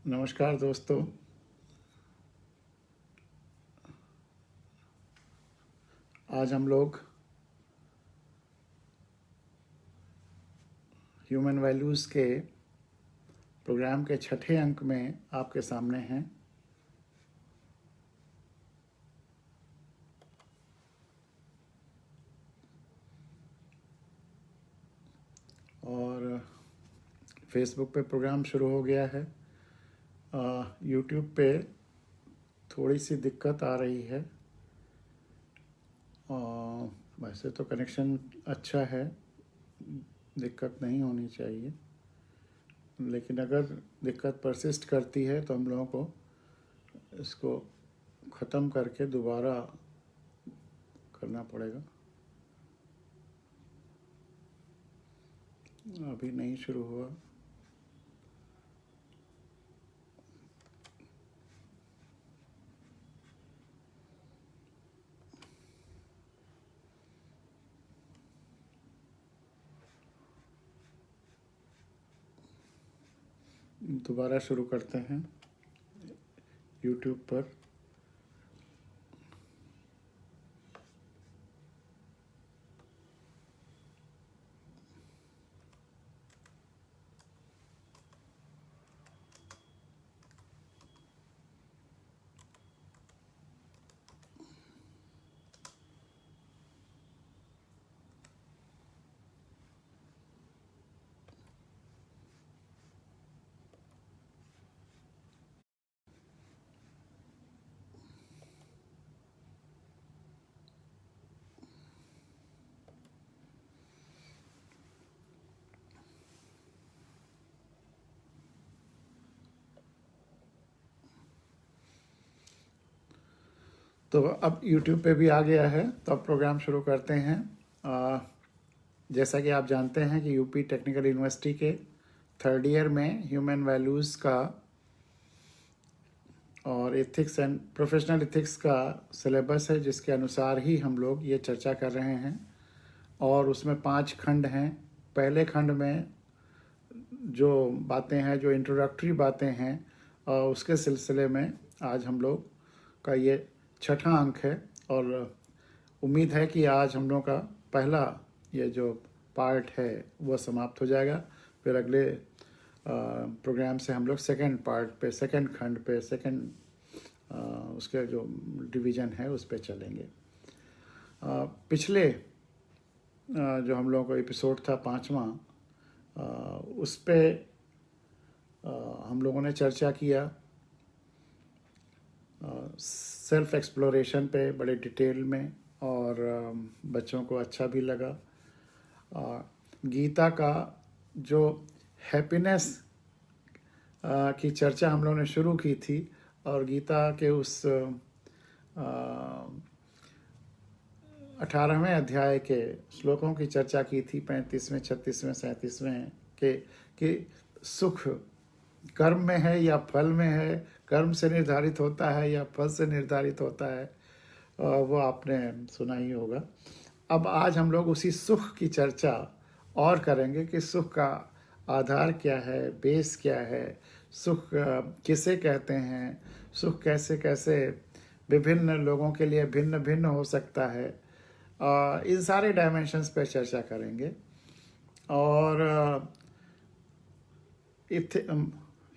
नमस्कार दोस्तों। आज हम लोग ह्यूमन वैल्यूज़ के प्रोग्राम के छठे अंक में आपके सामने हैं। और फेसबुक पे प्रोग्राम शुरू हो गया है। यूट्यूब पे थोड़ी सी दिक्कत आ रही है। वैसे तो कनेक्शन अच्छा है, दिक्कत नहीं होनी चाहिए, लेकिन अगर दिक्कत परसिस्ट करती है तो हम लोगों को इसको ख़त्म करके दोबारा करना पड़ेगा। अभी नहीं शुरू हुआ। दोबारा शुरू करते हैं यूट्यूब पर। तो अब YouTube पे भी आ गया है, तो अब प्रोग्राम शुरू करते हैं। जैसा कि आप जानते हैं कि यूपी टेक्निकल यूनिवर्सिटी के थर्ड ईयर में ह्यूमन वैल्यूज़ का और एथिक्स एंड प्रोफेशनल एथिक्स का सिलेबस है, जिसके अनुसार ही हम लोग ये चर्चा कर रहे हैं। और उसमें 5 खंड हैं। पहले खंड में जो बातें हैं, जो इंट्रोडक्टरी बातें हैं, उसके सिलसिले में आज हम लोग का ये छठा अंक है। और उम्मीद है कि आज हम लोग का पहला ये जो पार्ट है वो समाप्त हो जाएगा। फिर अगले प्रोग्राम से हम लोग सेकंड पार्ट पे, सेकंड खंड पे, सेकंड उसके जो डिवीज़न है उस पे चलेंगे। पिछले जो हम लोगों का एपिसोड था 5वां, उस पे हम लोगों ने चर्चा किया सेल्फ एक्सप्लोरेशन पे बड़े डिटेल में, और बच्चों को अच्छा भी लगा। गीता का जो हैप्पीनेस की चर्चा हम लोगों ने शुरू की थी, और गीता के उस 18वें अध्याय के श्लोकों की चर्चा की थी, 35वें, 36वें, 37वें के, कि सुख कर्म में है या फल में है, कर्म से निर्धारित होता है या फल से निर्धारित होता है, वो आपने सुना ही होगा। अब आज हम लोग उसी सुख की चर्चा और करेंगे कि सुख का आधार क्या है, बेस क्या है, सुख किसे कहते हैं, सुख कैसे कैसे विभिन्न लोगों के लिए भिन्न भिन्न हो सकता है। इन सारे डायमेंशंस पे चर्चा करेंगे। और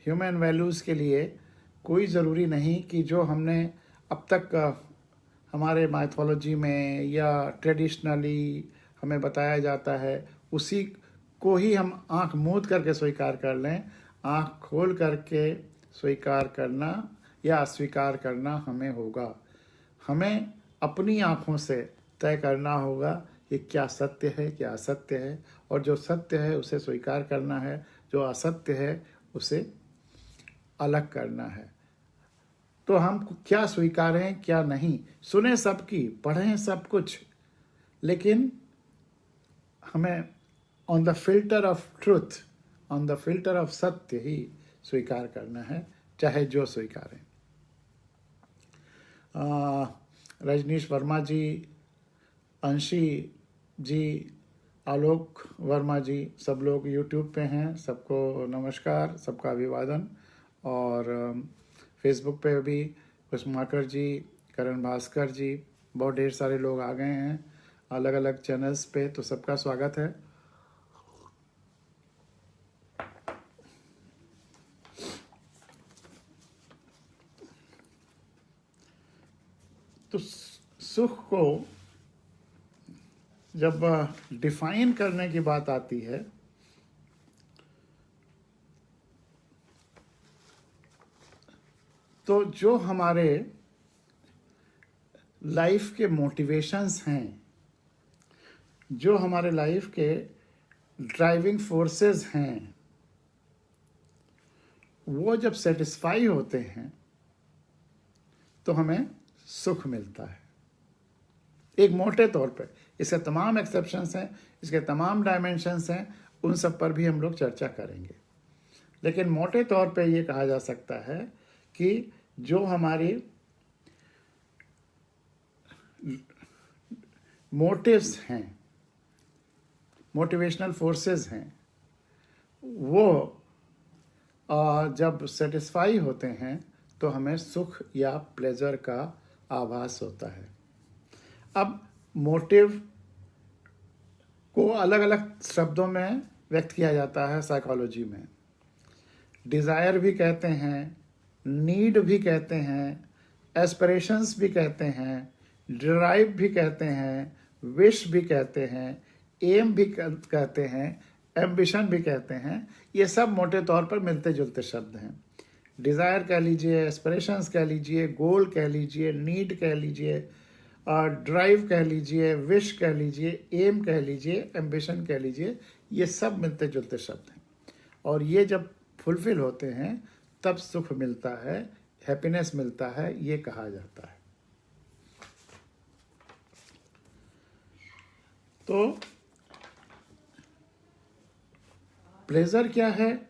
ह्यूमन वैल्यूज़ के लिए कोई ज़रूरी नहीं कि जो हमने अब तक हमारे माइथोलॉजी में या ट्रेडिशनली हमें बताया जाता है उसी को ही हम आंख मूंद करके स्वीकार कर लें। आंख खोल करके स्वीकार करना या अस्वीकार करना हमें होगा। हमें अपनी आँखों से तय करना होगा कि क्या सत्य है, क्या असत्य है, और जो सत्य है उसे स्वीकार करना है, जो असत्य है उसे अलग करना है। तो हम क्या स्वीकारें क्या नहीं, सुने सबकी, पढ़ें सब कुछ, लेकिन हमें on the filter of truth, on the filter of सत्य ही स्वीकार करना है, चाहे जो स्वीकारें। रजनीश वर्मा जी, अंशी जी, आलोक वर्मा जी, सब लोग यूट्यूब पे हैं। सबको नमस्कार, सबका अभिवादन। और फेसबुक पे भी कुसुमाकर जी, करण भास्कर जी, बहुत ढेर सारे लोग आ गए हैं अलग अलग चैनल्स पे, तो सबका स्वागत है। तो सुख को जब डिफाइन करने की बात आती है तो जो हमारे लाइफ के मोटिवेशंस हैं, जो हमारे लाइफ के ड्राइविंग फोर्सेस हैं, वो जब सेटिस्फाई होते हैं तो हमें सुख मिलता है। एक मोटे तौर पर, इसके तमाम एक्सेप्शंस हैं, इसके तमाम डायमेंशंस हैं, उन सब पर भी हम लोग चर्चा करेंगे, लेकिन मोटे तौर पे ये कहा जा सकता है कि जो हमारी मोटिव्स हैं, मोटिवेशनल फोर्सेस हैं, वो जब सेटिस्फाई होते हैं तो हमें सुख या प्लेजर का आभास होता है। अब मोटिव को अलग अलग शब्दों में व्यक्त किया जाता है साइकोलॉजी में। डिज़ायर भी कहते हैं, नीड भी कहते हैं, एस्पिरेशंस भी कहते हैं, ड्राइव भी कहते हैं, विश भी कहते हैं, एम भी कहते हैं, एम्बिशन भी कहते हैं। ये सब मोटे तौर पर मिलते जुलते शब्द हैं। डिज़ायर कह लीजिए, एस्पिरेशंस कह लीजिए, गोल कह लीजिए, नीड कह लीजिए, ड्राइव कह लीजिए, विश कह लीजिए, एम कह लीजिए, एम्बिशन कह लीजिए, ये सब मिलते जुलते शब्द हैं। और ये जब फुलफिल होते हैं तब सुख मिलता है, हैप्पीनेस मिलता है, ये कहा जाता है। तो प्लेजर क्या है?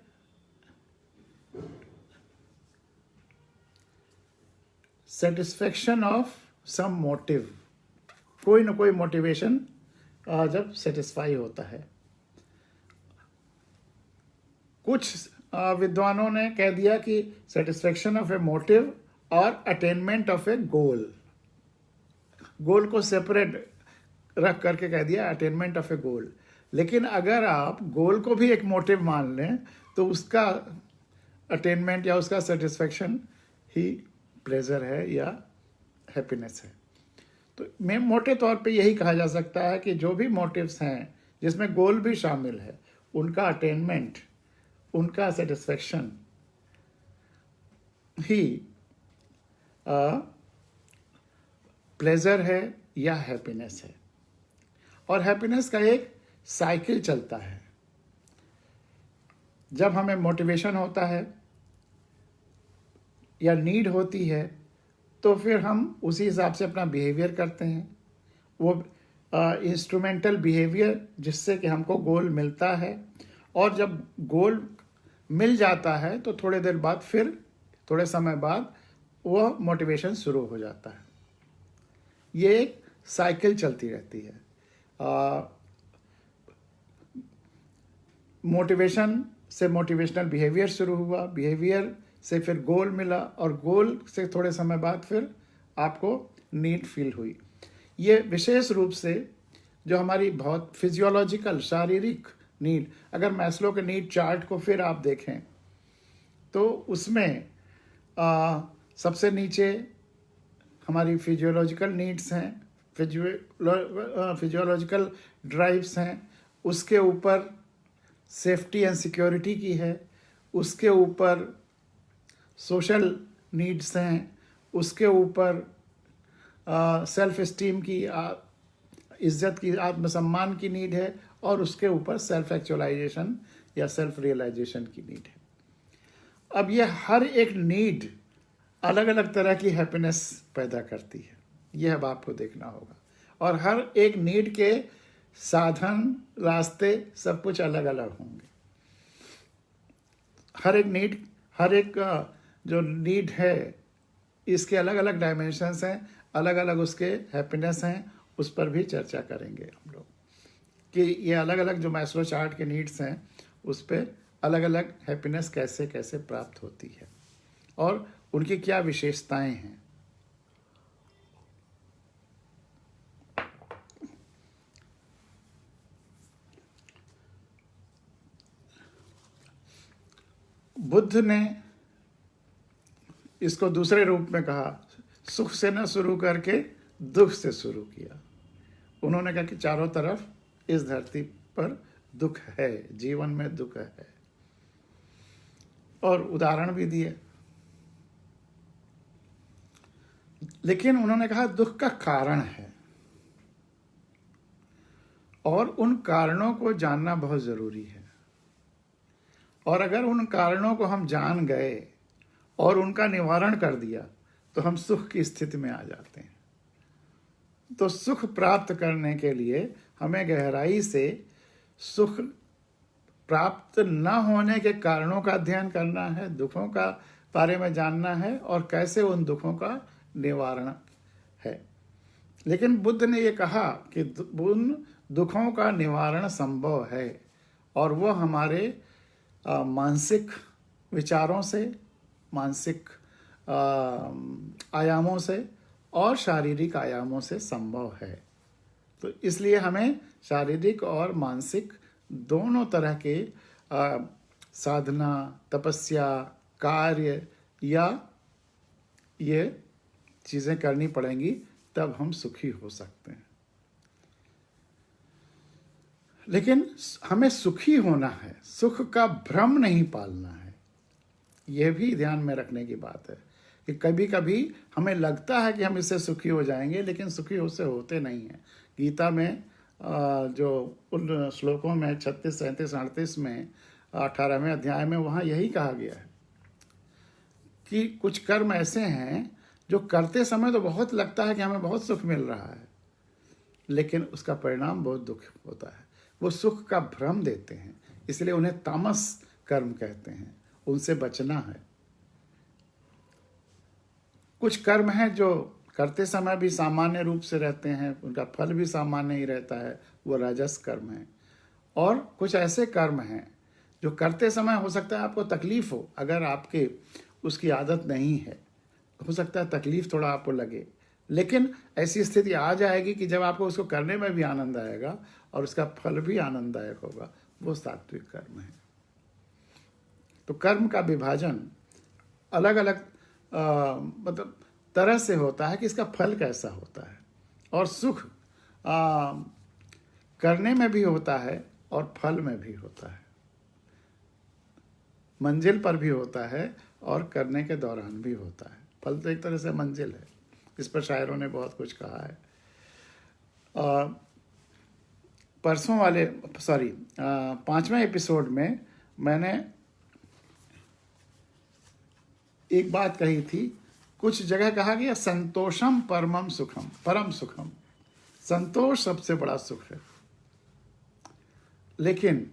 सेटिस्फेक्शन ऑफ सम मोटिव, कोई ना कोई मोटिवेशन जब सेटिस्फाई होता है। कुछ विद्वानों ने कह दिया कि सेटिस्फेक्शन ऑफ ए मोटिव और अटेनमेंट ऑफ ए गोल, गोल को सेपरेट रख करके कह दिया अटेनमेंट ऑफ ए गोल। लेकिन अगर आप गोल को भी एक मोटिव मान लें तो उसका अटेनमेंट या उसका सेटिस्फेक्शन ही प्लेजर है या हैप्पीनेस है। तो मैं मोटे तौर पे यही कहा जा सकता है कि जो भी मोटिव्स हैं जिसमें गोल भी शामिल है, उनका अटेनमेंट, उनका सेटिस्फेक्शन ही प्लेजर है या हैप्पीनेस है। और हैप्पीनेस का एक साइकिल चलता है। जब हमें मोटिवेशन होता है या नीड होती है तो फिर हम उसी हिसाब से अपना बिहेवियर करते हैं। वो इंस्ट्रूमेंटल बिहेवियर जिससे कि हमको गोल मिलता है, और जब गोल मिल जाता है तो थोड़े देर बाद, फिर थोड़े समय बाद वो मोटिवेशन शुरू हो जाता है। ये एक साइकिल चलती रहती है। मोटिवेशन से मोटिवेशनल बिहेवियर शुरू हुआ, बिहेवियर से फिर गोल मिला, और गोल से थोड़े समय बाद फिर आपको नीड फील हुई। ये विशेष रूप से जो हमारी बहुत फिजियोलॉजिकल, शारीरिक नीड, अगर मैस्लो के नीड चार्ट को फिर आप देखें तो उसमें सबसे नीचे हमारी फिजियोलॉजिकल नीड्स हैं, फिजियोलॉजिकल ड्राइव्स हैं, उसके ऊपर सेफ्टी एंड सिक्योरिटी की है, उसके ऊपर सोशल नीड्स हैं, उसके ऊपर सेल्फ एस्टीम की, इज्जत की, आत्मसम्मान की नीड है, और उसके ऊपर सेल्फ एक्चुअलाइजेशन या सेल्फ रियलाइजेशन की नीड है। अब ये हर एक नीड अलग अलग तरह की हैप्पीनेस पैदा करती है, यह अब आपको देखना होगा। और हर एक नीड के साधन, रास्ते, सब कुछ अलग अलग होंगे। हर एक नीड, हर एक जो नीड है, इसके अलग अलग डायमेंशंस हैं, अलग अलग उसके हैप्पीनेस हैं, उस पर भी चर्चा करेंगे हम लोग कि ये अलग अलग जो मैस्लो चार्ट के नीड्स हैं उस पर अलग अलग हैप्पीनेस कैसे कैसे प्राप्त होती है। और उनकी क्या विशेषताएं हैं। बुद्ध ने इसको दूसरे रूप में कहा, सुख से न शुरू करके दुख से शुरू किया। उन्होंने कहा कि चारों तरफ इस धरती पर दुख है, जीवन में दुख है, और उदाहरण भी दिए। लेकिन उन्होंने कहा दुख का कारण है, और उन कारणों को जानना बहुत जरूरी है। और अगर उन कारणों को हम जान गए और उनका निवारण कर दिया तो हम सुख की स्थिति में आ जाते हैं। तो सुख प्राप्त करने के लिए हमें गहराई से सुख प्राप्त न होने के कारणों का अध्ययन करना है, दुखों का बारे में जानना है और कैसे उन दुखों का निवारण है। लेकिन बुद्ध ने ये कहा कि उन दुखों का निवारण संभव है, और वो हमारे मानसिक विचारों से, मानसिक आयामों से और शारीरिक आयामों से संभव है। तो इसलिए हमें शारीरिक और मानसिक दोनों तरह के साधना, तपस्या, कार्य या ये चीज़ें करनी पड़ेंगी, तब हम सुखी हो सकते हैं। लेकिन हमें सुखी होना है, सुख का भ्रम नहीं पालना है। यह भी ध्यान में रखने की बात है कि कभी कभी हमें लगता है कि हम इससे सुखी हो जाएंगे, लेकिन सुखी उससे होते नहीं हैं। गीता में जो उन श्लोकों में 36, 37, 38 में 18वें अध्याय में वहाँ यही कहा गया है कि कुछ कर्म ऐसे हैं जो करते समय तो बहुत लगता है कि हमें बहुत सुख मिल रहा है, लेकिन उसका परिणाम बहुत दुख होता है। वो सुख का भ्रम देते हैं, इसलिए उन्हें तामस कर्म कहते हैं। उनसे बचना है। कुछ कर्म हैं जो करते समय भी सामान्य रूप से रहते हैं, उनका फल भी सामान्य ही रहता है, वो राजस कर्म है। और कुछ ऐसे कर्म हैं जो करते समय हो सकता है आपको तकलीफ हो, अगर आपके उसकी आदत नहीं है, हो सकता है तकलीफ थोड़ा आपको लगे, लेकिन ऐसी स्थिति आ जाएगी कि जब आपको उसको करने में भी आनंद आएगा और उसका फल भी आनंददायक होगा। वो सात्विक कर्म है। तो कर्म का विभाजन अलग अलग मतलब तरह से होता है कि इसका फल कैसा होता है, और सुख करने में भी होता है और फल में भी होता है, मंजिल पर भी होता है और करने के दौरान भी होता है। फल तो एक तरह से मंजिल है, इस पर शायरों ने बहुत कुछ कहा है। परसों वाले 5वें एपिसोड में मैंने एक बात कही थी, कुछ जगह कहा गया संतोषम परमम सुखम, परम सुखम, संतोष सबसे बड़ा सुख है। लेकिन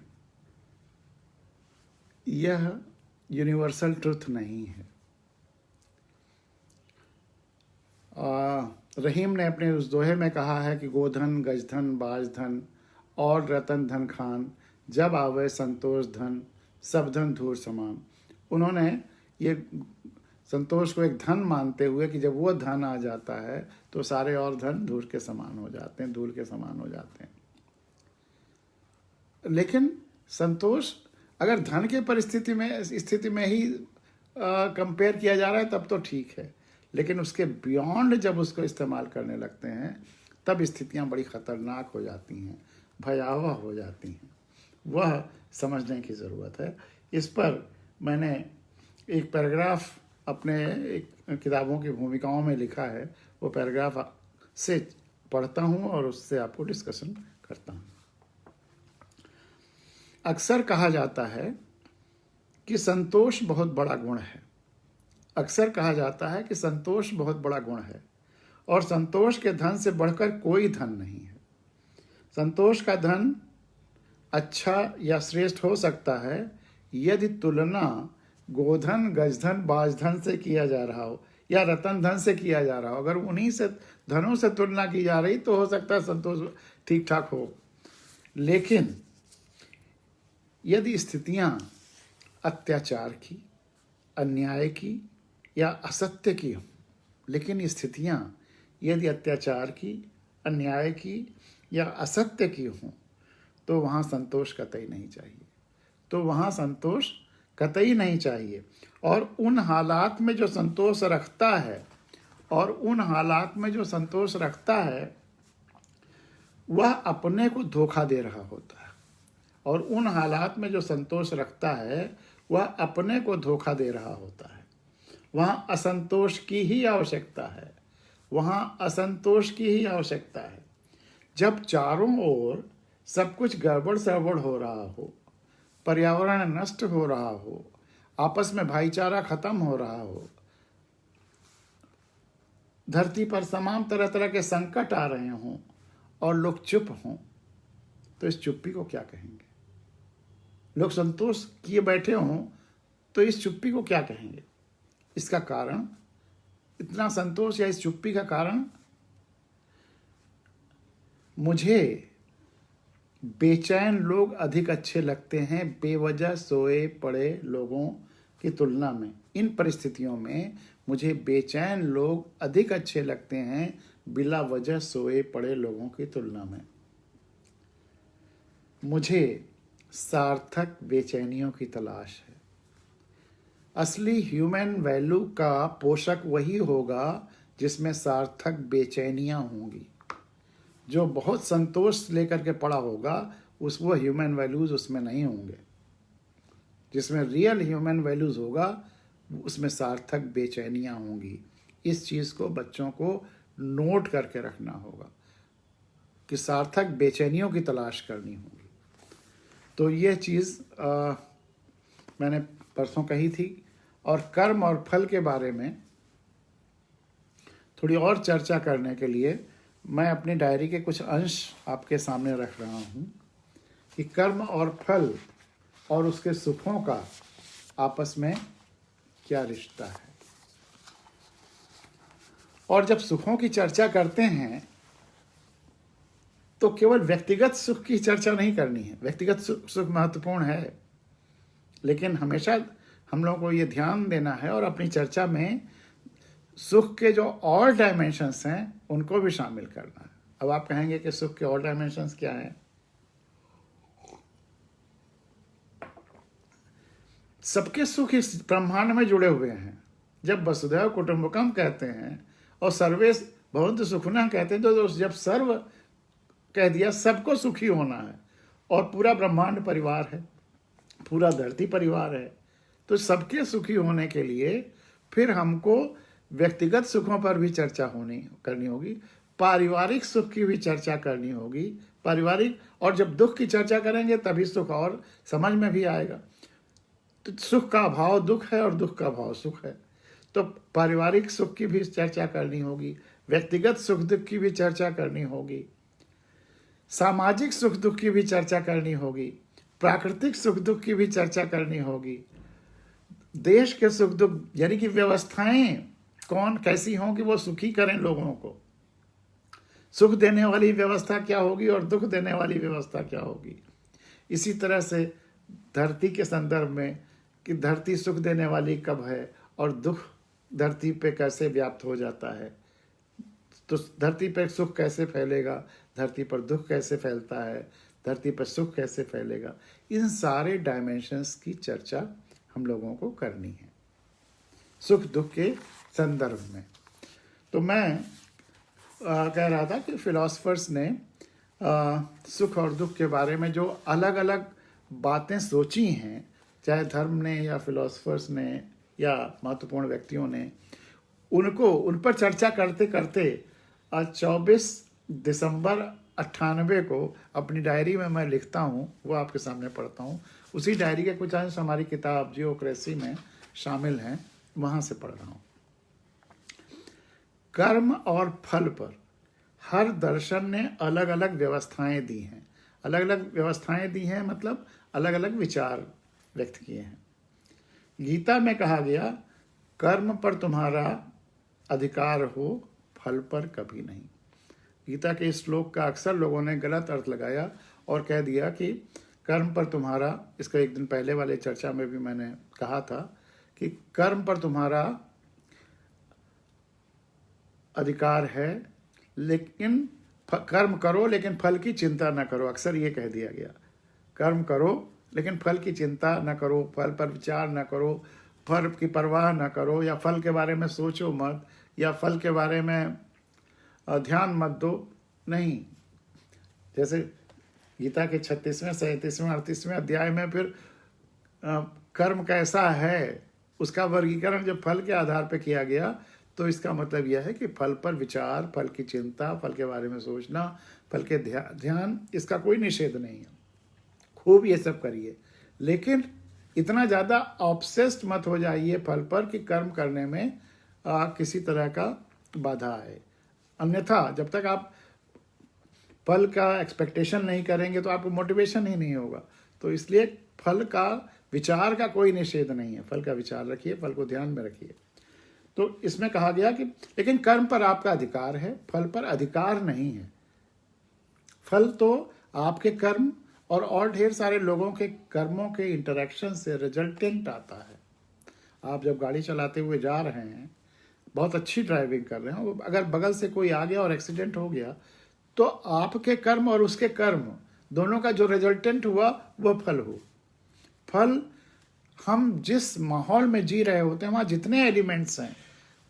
यह यूनिवर्सल ट्रुथ नहीं है। रहीम ने अपने उस दोहे में कहा है कि गोधन, गजधन, बाजधन और रतन धन खान, जब आवे संतोष धन, सब धन धूर समान। उन्होंने ये संतोष को एक धन मानते हुए कि जब वो धन आ जाता है तो सारे और धन धूल के समान हो जाते हैं, धूल के समान हो जाते हैं। लेकिन संतोष अगर धन के परिस्थिति में स्थिति में ही कंपेयर किया जा रहा है तब तो ठीक है, लेकिन उसके बियॉन्ड जब उसको इस्तेमाल करने लगते हैं तब स्थितियां बड़ी खतरनाक हो जाती हैं, भयावह हो जाती हैं। वह समझने की ज़रूरत है। इस पर मैंने एक पैराग्राफ अपने एक किताबों की भूमिकाओं में लिखा है, वो पैराग्राफ से पढ़ता हूँ और उससे आपको डिस्कशन करता हूँ। अक्सर कहा जाता है कि संतोष बहुत बड़ा गुण है। अक्सर कहा जाता है कि संतोष बहुत बड़ा गुण है और संतोष के धन से बढ़कर कोई धन नहीं है। संतोष का धन अच्छा या श्रेष्ठ हो सकता है यदि तुलना गोधन, गजधन, बाजधन से किया जा रहा हो या रतन धन से किया जा रहा हो। अगर उन्हीं से धनों से तुलना की जा रही तो हो सकता है संतोष ठीक ठाक हो। लेकिन यदि स्थितियां अत्याचार की, अन्याय की या असत्य की हों, लेकिन स्थितियां यदि अत्याचार की, अन्याय की या असत्य की हों, तो वहाँ संतोष कतई नहीं चाहिए। तो वहाँ संतोष कतई नहीं चाहिए। और उन हालात में जो संतोष रखता है, और उन हालात में जो संतोष रखता है, वह अपने को धोखा दे रहा होता है। और उन हालात में जो संतोष रखता है, वह अपने को धोखा दे रहा होता है। वहाँ असंतोष की ही आवश्यकता है, वहाँ असंतोष की ही आवश्यकता है। जब चारों ओर सब कुछ गड़बड़ सड़बड़ हो रहा हो, पर्यावरण नष्ट हो रहा हो, आपस में भाईचारा खत्म हो रहा हो, धरती पर तमाम तरह तरह के संकट आ रहे हों और लोग चुप हों, तो इस चुप्पी को क्या कहेंगे? लोग संतोष किए बैठे हों तो इस चुप्पी को क्या कहेंगे? इसका कारण, इतना संतोष या इस चुप्पी का कारण, मुझे बेचैन लोग अधिक अच्छे लगते हैं बेवजह सोए पड़े लोगों की तुलना में। इन परिस्थितियों में मुझे बेचैन लोग अधिक अच्छे लगते हैं बिला वजह सोए पड़े लोगों की तुलना में। मुझे सार्थक बेचैनियों की तलाश है। असली ह्यूमन वैल्यू का पोषक वही होगा जिसमें सार्थक बेचैनियां होंगी। जो बहुत संतोष लेकर के पड़ा होगा, वो ह्यूमन वैल्यूज उसमें नहीं होंगे। जिसमें रियल ह्यूमन वैल्यूज होगा, उसमें सार्थक बेचैनियां होंगी। इस चीज़ को बच्चों को नोट करके रखना होगा कि सार्थक बेचैनियों की तलाश करनी होगी। तो ये चीज़ मैंने परसों कही थी। और कर्म और फल के बारे में थोड़ी और चर्चा करने के लिए मैं अपनी डायरी के कुछ अंश आपके सामने रख रहा हूँ कि कर्म और फल और उसके सुखों का आपस में क्या रिश्ता है। और जब सुखों की चर्चा करते हैं तो केवल व्यक्तिगत सुख की चर्चा नहीं करनी है। व्यक्तिगत सुख महत्वपूर्ण है, लेकिन हमेशा हम लोगों को ये ध्यान देना है और अपनी चर्चा में सुख के जो और डायमेंशंस हैं उनको भी शामिल करना है। अब आप कहेंगे कि सुख के और डायमेंशंस क्या हैं? सबके सुख इस ब्रह्मांड में जुड़े हुए हैं। जब वसुधैव कुटुंबकम कहते हैं और सर्वे भवन्तु सुखिनः कहते हैं, तो जब सर्व कह दिया, सबको सुखी होना है। और पूरा ब्रह्मांड परिवार है, पूरा धरती परिवार है। तो सबके सुखी होने के लिए फिर हमको व्यक्तिगत सुखों पर भी चर्चा करनी होगी, पारिवारिक सुख की भी चर्चा करनी होगी। पारिवारिक, और जब दुख की चर्चा करेंगे तभी सुख और समझ में भी आएगा। तो सुख का अभाव दुख है और दुख का अभाव सुख है। तो पारिवारिक सुख की भी चर्चा करनी होगी, व्यक्तिगत सुख दुख की भी चर्चा करनी होगी, सामाजिक सुख दुख की भी चर्चा करनी होगी, प्राकृतिक सुख दुख की भी चर्चा करनी होगी, देश के सुख दुख यानी कि व्यवस्थाएं कौन कैसी हों कि वो सुखी करें लोगों को। सुख देने वाली व्यवस्था क्या होगी और दुख देने वाली व्यवस्था क्या होगी। इसी तरह से धरती के संदर्भ में कि धरती सुख देने वाली कब है और दुख धरती पे कैसे व्याप्त हो जाता है। तो धरती पर सुख कैसे फैलेगा, धरती पर दुख कैसे फैलता है, धरती पर सुख कैसे फैलेगा। इन सारे डायमेंशंस की चर्चा हम लोगों को करनी है सुख दुख के संदर्भ में। तो मैं कह रहा था कि फिलोसफर्स ने सुख और दुख के बारे में जो अलग अलग बातें सोची हैं, चाहे धर्म ने या फिलोसफर्स ने या महत्वपूर्ण व्यक्तियों ने, उन पर चर्चा करते करते 24 दिसंबर 98 को अपनी डायरी में मैं लिखता हूँ, वो आपके सामने पढ़ता हूँ। उसी डायरी के कुछ अंश हमारी किताब जियोक्रेसी में शामिल हैं, वहाँ से पढ़ रहा हूँ। कर्म और फल पर हर दर्शन ने अलग अलग व्यवस्थाएं दी हैं। अलग अलग व्यवस्थाएं दी हैं मतलब अलग अलग विचार व्यक्त किए हैं। गीता में कहा गया, कर्म पर तुम्हारा अधिकार हो, फल पर कभी नहीं। गीता के इस श्लोक का अक्सर लोगों ने गलत अर्थ लगाया और कह दिया कि कर्म पर तुम्हारा, इसका एक दिन पहले वाले चर्चा में भी मैंने कहा था कि कर्म पर तुम्हारा अधिकार है, लेकिन कर्म करो लेकिन फल की चिंता न करो। अक्सर ये कह दिया गया, कर्म करो लेकिन फल की चिंता न करो, फल पर विचार न करो, फल की परवाह न करो, या फल के बारे में सोचो मत, या फल के बारे में ध्यान मत दो। नहीं, जैसे गीता के 36वें 37वें 38वें अध्याय में फिर कर्म कैसा है उसका वर्गीकरण जब फल के आधार पर किया गया, तो इसका मतलब यह है कि फल पर विचार, फल की चिंता, फल के बारे में सोचना, फल के ध्यान, इसका कोई निषेध नहीं है। खूब ये सब करिए, लेकिन इतना ज़्यादा ऑब्सेस्ड मत हो जाइए फल पर कि कर्म करने में किसी तरह का बाधा आए। अन्यथा जब तक आप फल का एक्सपेक्टेशन नहीं करेंगे तो आपको मोटिवेशन ही नहीं होगा। तो इसलिए फल का विचार का कोई निषेध नहीं है, फल का विचार रखिए, फल को ध्यान में रखिए। तो इसमें कहा गया कि लेकिन कर्म पर आपका अधिकार है, फल पर अधिकार नहीं है। फल तो आपके कर्म और ढेर सारे लोगों के कर्मों के इंटरेक्शन से रिजल्टेंट आता है। आप जब गाड़ी चलाते हुए जा रहे हैं, बहुत अच्छी ड्राइविंग कर रहे हो, अगर बगल से कोई आ गया और एक्सीडेंट हो गया, तो आपके कर्म और उसके कर्म दोनों का जो रिजल्टेंट हुआ वह फल हो। फल हम जिस माहौल में जी रहे होते हैं, वहाँ जितने एलिमेंट्स हैं,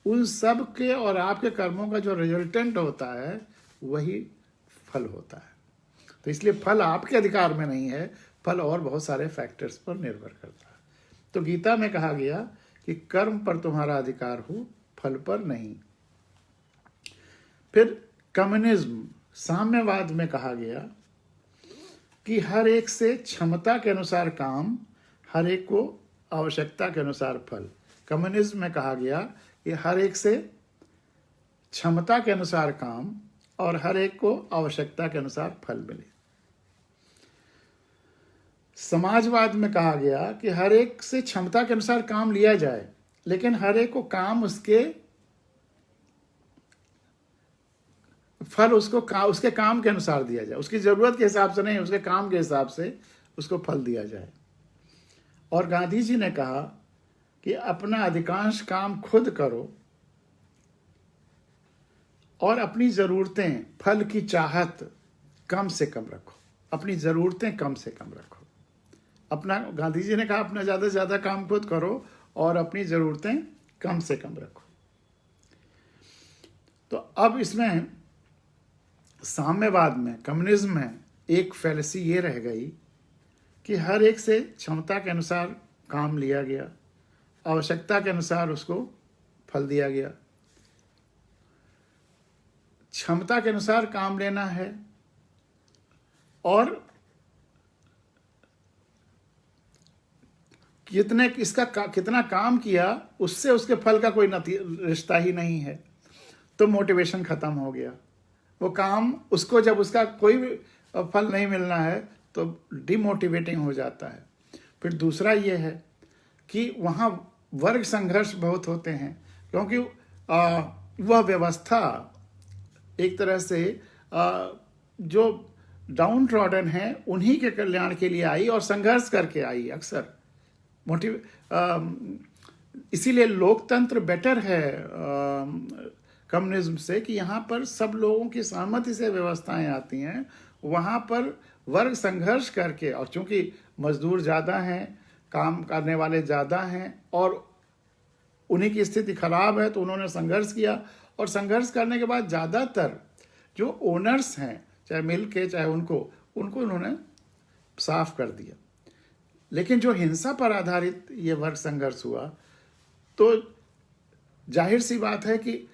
उन सब के और आपके कर्मों का जो रिजल्टेंट होता है वही फल होता है। तो इसलिए फल आपके अधिकार में नहीं है, फल और बहुत सारे फैक्टर्स पर निर्भर करता है। तो गीता में कहा गया कि कर्म पर तुम्हारा अधिकार हो, फल पर नहीं। फिर कम्युनिज्म, साम्यवाद में कहा गया कि हर एक से क्षमता के अनुसार काम, हर एक को आवश्यकता के अनुसार फल। कम्युनिज्म में कहा गया कि हर एक से क्षमता के अनुसार काम और हर एक को आवश्यकता के अनुसार फल मिले। समाजवाद में कहा गया कि हर एक से क्षमता के अनुसार काम लिया जाए, लेकिन हर एक को काम उसके फल उसके काम के अनुसार दिया जाए, उसकी जरूरत के हिसाब से नहीं, उसके काम के हिसाब से उसको फल दिया जाए। और गांधी जी ने कहा कि अपना अधिकांश काम खुद करो और अपनी ज़रूरतें, फल की चाहत कम से कम रखो। अपनी ज़रूरतें कम से कम रखो। गांधी जी ने कहा अपना ज़्यादा से ज़्यादा काम खुद करो और अपनी ज़रूरतें कम से कम रखो। तो अब इसमें साम्यवाद में, कम्युनिज्म में एक फैलेसी ये रह गई कि हर एक से क्षमता के अनुसार काम लिया गया, आवश्यकता के अनुसार उसको फल दिया गया। क्षमता के अनुसार काम लेना है और कितना काम किया उससे उसके फल का कोई रिश्ता ही नहीं है, तो मोटिवेशन खत्म हो गया। वो काम उसको जब उसका कोई फल नहीं मिलना है तो डिमोटिवेटिंग हो जाता है। फिर दूसरा ये है कि वहाँ वर्ग संघर्ष बहुत होते हैं, क्योंकि वह व्यवस्था एक तरह से जो डाउन ट्रॉडन है उन्हीं के कल्याण के लिए आई और संघर्ष करके आई अक्सर। इसीलिए लोकतंत्र बेटर है कम्युनिज्म से कि यहाँ पर सब लोगों की सहमति से व्यवस्थाएं आती हैं। वहाँ पर वर्ग संघर्ष करके, और चूंकि मजदूर ज़्यादा हैं, काम करने वाले ज़्यादा हैं और उन्हीं की स्थिति खराब है, तो उन्होंने संघर्ष किया और संघर्ष करने के बाद ज़्यादातर जो ओनर्स हैं, चाहे मिल के चाहे उनको उन्होंने साफ कर दिया। लेकिन जो हिंसा पर आधारित ये वर्ग संघर्ष हुआ, तो जाहिर सी बात है कि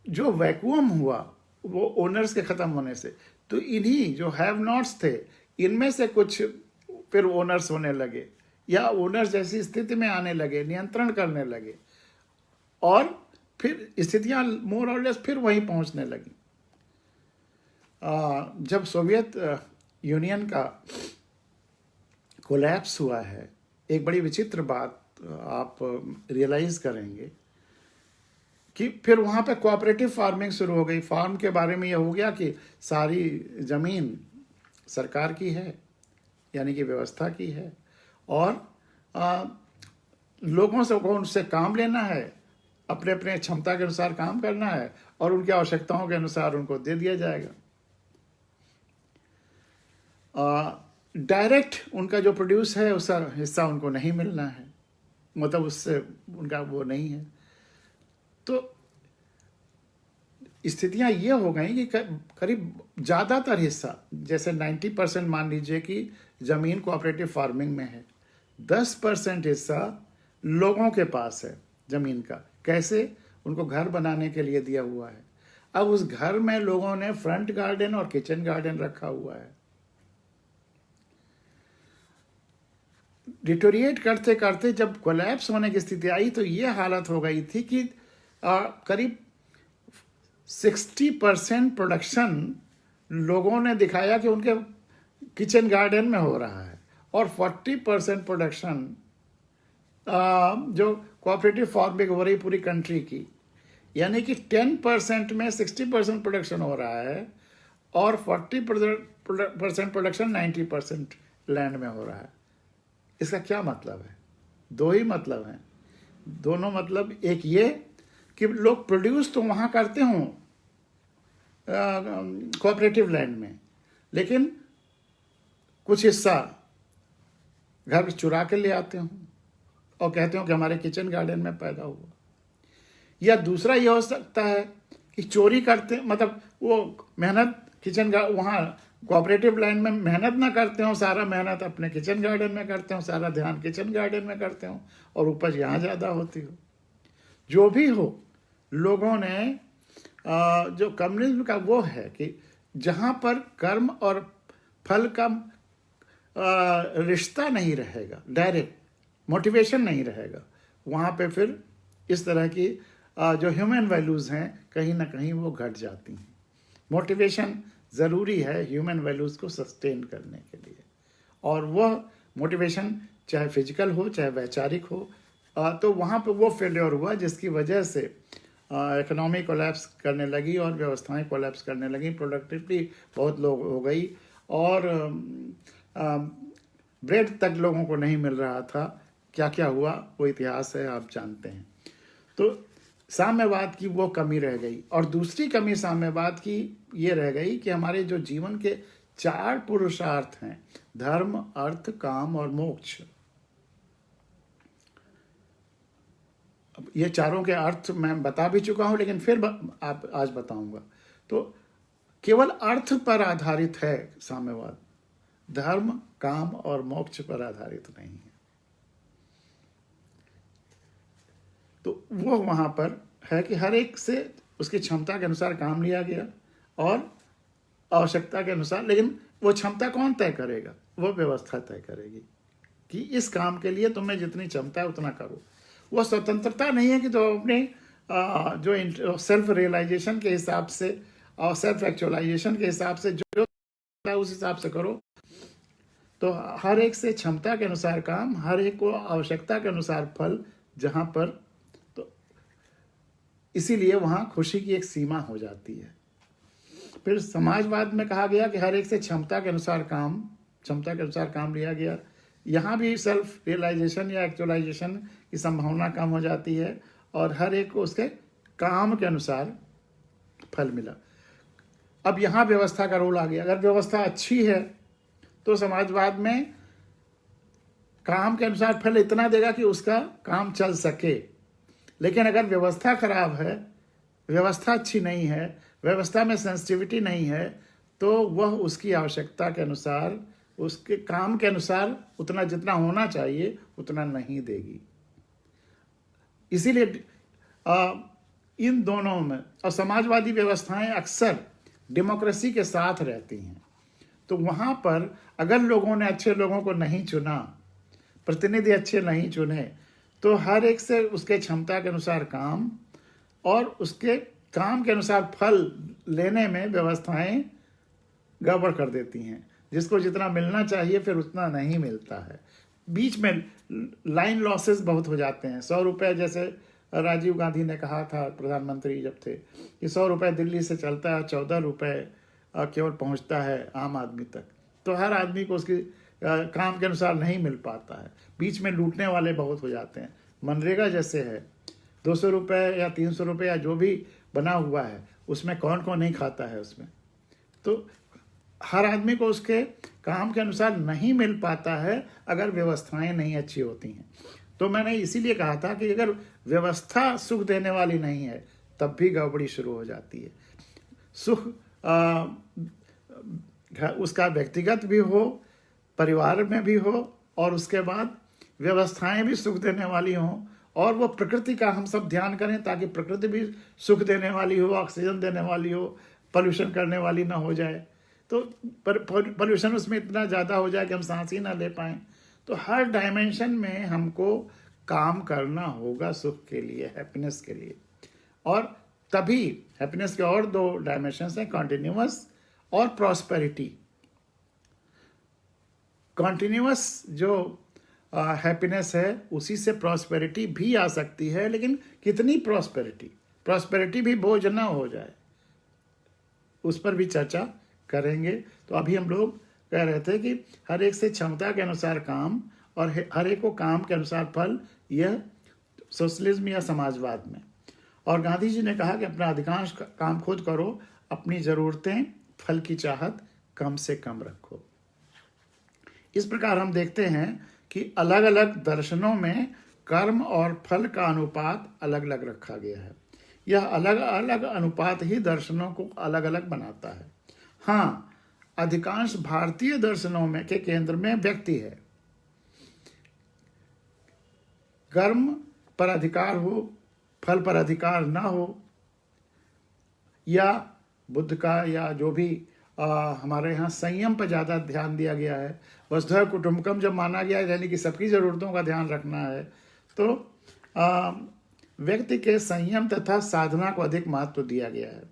जो वैक्यूम हुआ वो ओनर्स के ख़त्म होने से, तो इन्हीं जो हैव नॉट्स थे इनमें से कुछ फिर ओनर्स होने लगे या ओनर्स जैसी स्थिति में आने लगे, नियंत्रण करने लगे और फिर स्थितियां मोर और लेस फिर वहीं पहुंचने लगी। जब सोवियत यूनियन का कोलैप्स हुआ है, एक बड़ी विचित्र बात आप रियलाइज करेंगे कि फिर वहाँ पे कोऑपरेटिव फार्मिंग शुरू हो गई। फार्म के बारे में यह हो गया कि सारी ज़मीन सरकार की है, यानी कि व्यवस्था की है, और लोगों से उनसे काम लेना है, अपने अपने क्षमता के अनुसार काम करना है और उनकी आवश्यकताओं के अनुसार उनको दे दिया जाएगा। डायरेक्ट उनका जो प्रोड्यूस है उसका हिस्सा उनको नहीं मिलना है, मतलब उससे उनका वो नहीं है। तो स्थितियां ये हो गई कि करीब ज़्यादातर हिस्सा, जैसे 90% मान लीजिए कि ज़मीन कोऑपरेटिव फार्मिंग में है, 10% हिस्सा लोगों के पास है ज़मीन का। कैसे? उनको घर बनाने के लिए दिया हुआ है। अब उस घर में लोगों ने फ्रंट गार्डन और किचन गार्डन रखा हुआ है। डिटोरिएट करते करते जब कोलैप्स होने की स्थिति आई तो ये हालत हो गई थी कि करीब 60% प्रोडक्शन लोगों ने दिखाया कि उनके किचन गार्डन में हो रहा है और 40% प्रोडक्शन जो कोऑपरेटिव फार्मिंग हो रही पूरी कंट्री की, यानी कि 10% में 60% प्रोडक्शन हो रहा है और 40% प्रोडक्शन 90% लैंड में हो रहा है। इसका क्या मतलब है? दो ही मतलब हैं। दोनों मतलब एक ये कि लोग प्रोड्यूस तो वहाँ करते हों कोऑपरेटिव लैंड में, लेकिन कुछ हिस्सा घर चुरा के ले आते हों और कहते हो कि हमारे किचन गार्डन में पैदा हुआ। या दूसरा ये हो सकता है कि चोरी करते, मतलब वो मेहनत वहाँ कोऑपरेटिव लैंड में मेहनत ना करते हो, सारा मेहनत अपने किचन गार्डन में करते हो, सारा ध्यान किचन गार्डन में करते हो और उपज यहाँ ज़्यादा होती हो। जो भी हो, लोगों ने जो कम्युनिज्म का वो है कि जहाँ पर कर्म और फल का रिश्ता नहीं रहेगा, डायरेक्ट मोटिवेशन नहीं रहेगा, वहाँ पे फिर इस तरह की जो ह्यूमन वैल्यूज़ हैं कहीं ना कहीं वो घट जाती हैं। मोटिवेशन ज़रूरी है ह्यूमन वैल्यूज़ को सस्टेन करने के लिए, और वह मोटिवेशन चाहे फिजिकल हो चाहे वैचारिक हो। तो वहाँ पे वो फेलियर हुआ जिसकी वजह से इकोनॉमी कोलैप्स करने लगी और व्यवस्थाएं कोलैप्स करने लगी, प्रोडक्टिविटी बहुत लो हो गई और ब्रेड तक लोगों को नहीं मिल रहा था। क्या क्या हुआ वो इतिहास है, आप जानते हैं। तो साम्यवाद की वो कमी रह गई। और दूसरी कमी साम्यवाद की ये रह गई कि हमारे जो जीवन के 4 पुरुषार्थ हैं, धर्म, अर्थ, काम और मोक्ष, ये चारों के अर्थ मैं बता भी चुका हूं, लेकिन फिर आप आज बताऊंगा। तो केवल अर्थ पर आधारित है साम्यवाद, धर्म, काम और मोक्ष पर आधारित नहीं है। तो वो वहां पर है कि हर एक से उसकी क्षमता के अनुसार काम लिया गया और आवश्यकता के अनुसार, लेकिन वो क्षमता कौन तय करेगा? वो व्यवस्था तय करेगी कि इस काम के लिए तुम्हें जितनी क्षमता है उतना करो। वो स्वतंत्रता नहीं है कि तो अपने जो सेल्फ रियलाइजेशन के हिसाब से और सेल्फ एक्चुअलाइजेशन के हिसाब से जो उस हिसाब से करो। तो हर एक से क्षमता के अनुसार काम, हर एक को आवश्यकता के अनुसार फल, जहाँ पर तो इसीलिए वहाँ खुशी की एक सीमा हो जाती है। फिर समाजवाद में कहा गया कि हर एक से क्षमता के अनुसार काम लिया गया। यहाँ भी सेल्फ रियलाइजेशन या एक्चुअलाइजेशन की संभावना कम हो जाती है और हर एक को उसके काम के अनुसार फल मिला। अब यहाँ व्यवस्था का रोल आ गया। अगर व्यवस्था अच्छी है तो समाजवाद में काम के अनुसार फल इतना देगा कि उसका काम चल सके। लेकिन अगर व्यवस्था खराब है, व्यवस्था अच्छी नहीं है, व्यवस्था में सेंसिटिविटी नहीं है, तो वह उसकी आवश्यकता के अनुसार, उसके काम के अनुसार उतना जितना होना चाहिए उतना नहीं देगी। इसीलिए इन दोनों में, और समाजवादी व्यवस्थाएं अक्सर डेमोक्रेसी के साथ रहती हैं, तो वहाँ पर अगर लोगों ने अच्छे लोगों को नहीं चुना, प्रतिनिधि अच्छे नहीं चुने, तो हर एक से उसके क्षमता के अनुसार काम और उसके काम के अनुसार फल लेने में व्यवस्थाएं गड़बड़ कर देती हैं। जिसको जितना मिलना चाहिए फिर उतना नहीं मिलता है। बीच में लाइन लॉसेस बहुत हो जाते हैं। 100 रुपये, जैसे राजीव गांधी ने कहा था प्रधानमंत्री जब थे, कि 100 रुपये दिल्ली से चलता है, 14 रुपये केवल पहुंचता है आम आदमी तक। तो हर आदमी को उसकी काम के अनुसार नहीं मिल पाता है। बीच में लूटने वाले बहुत हो जाते हैं। मनरेगा जैसे है, 200 रुपये या 300 रुपये या जो भी बना हुआ है, उसमें कौन कौन नहीं खाता है उसमें। तो हर आदमी को उसके काम के अनुसार नहीं मिल पाता है अगर व्यवस्थाएं नहीं अच्छी होती हैं। तो मैंने इसीलिए कहा था कि अगर व्यवस्था सुख देने वाली नहीं है तब भी गड़बड़ी शुरू हो जाती है। सुख उसका व्यक्तिगत भी हो, परिवार में भी हो, और उसके बाद व्यवस्थाएं भी सुख देने वाली हों, और वो प्रकृति का हम सब ध्यान करें ताकि प्रकृति भी सुख देने वाली हो, ऑक्सीजन देने वाली हो, पोल्यूशन करने वाली ना हो जाए। तो पोल्यूशन उसमें इतना ज़्यादा हो जाए कि हम सांस ही ना ले पाएँ। तो हर डायमेंशन में हमको काम करना होगा सुख के लिए, हैप्पीनेस के लिए। और तभी हैप्पीनेस के और 2 डायमेंशंस हैं, कॉन्टिन्यूअस और प्रॉस्पेरिटी। कॉन्टिन्यूअस जो हैप्पीनेस है उसी से प्रॉस्पेरिटी भी आ सकती है, लेकिन कितनी प्रॉस्पेरिटी भी बोझ ना हो जाए, उस पर भी चर्चा करेंगे। तो अभी हम लोग कह रहे थे कि हर एक से क्षमता के अनुसार काम और हर एक को काम के अनुसार फल, यह सोशलिज्म या समाजवाद में। और गांधी जी ने कहा कि अपना अधिकांश काम खुद करो, अपनी ज़रूरतें, फल की चाहत कम से कम रखो। इस प्रकार हम देखते हैं कि अलग अलग दर्शनों में कर्म और फल का अनुपात अलग अलग रखा गया है। यह अलग अलग अनुपात ही दर्शनों को अलग अलग बनाता है। हाँ, अधिकांश भारतीय दर्शनों में के केंद्र में व्यक्ति है। कर्म पर अधिकार हो, फल पर अधिकार ना हो, या बुद्ध का या जो भी हमारे यहाँ संयम पर ज़्यादा ध्यान दिया गया है। वसुधैव कुटुंबकम जब माना गया है, यानी कि सबकी ज़रूरतों का ध्यान रखना है, तो व्यक्ति के संयम तथा साधना को अधिक महत्व दिया गया है।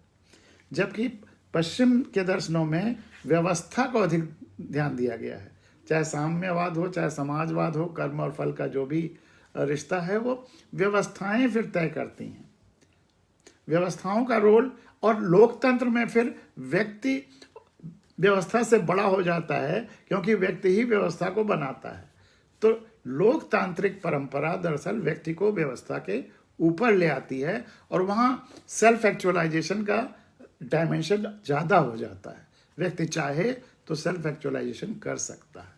जबकि पश्चिम के दर्शनों में व्यवस्था को अधिक ध्यान दिया गया है। चाहे साम्यवाद हो, चाहे समाजवाद हो, कर्म और फल का जो भी रिश्ता है वो व्यवस्थाएं फिर तय करती हैं, व्यवस्थाओं का रोल। और लोकतंत्र में फिर व्यक्ति व्यवस्था से बड़ा हो जाता है, क्योंकि व्यक्ति ही व्यवस्था को बनाता है। तो लोकतांत्रिक परंपरा दरअसल व्यक्ति को व्यवस्था के ऊपर ले आती है, और वहाँ सेल्फ एक्चुअलाइजेशन का डायमेंशन ज़्यादा हो जाता है। व्यक्ति चाहे तो सेल्फ एक्चुअलाइजेशन कर सकता है।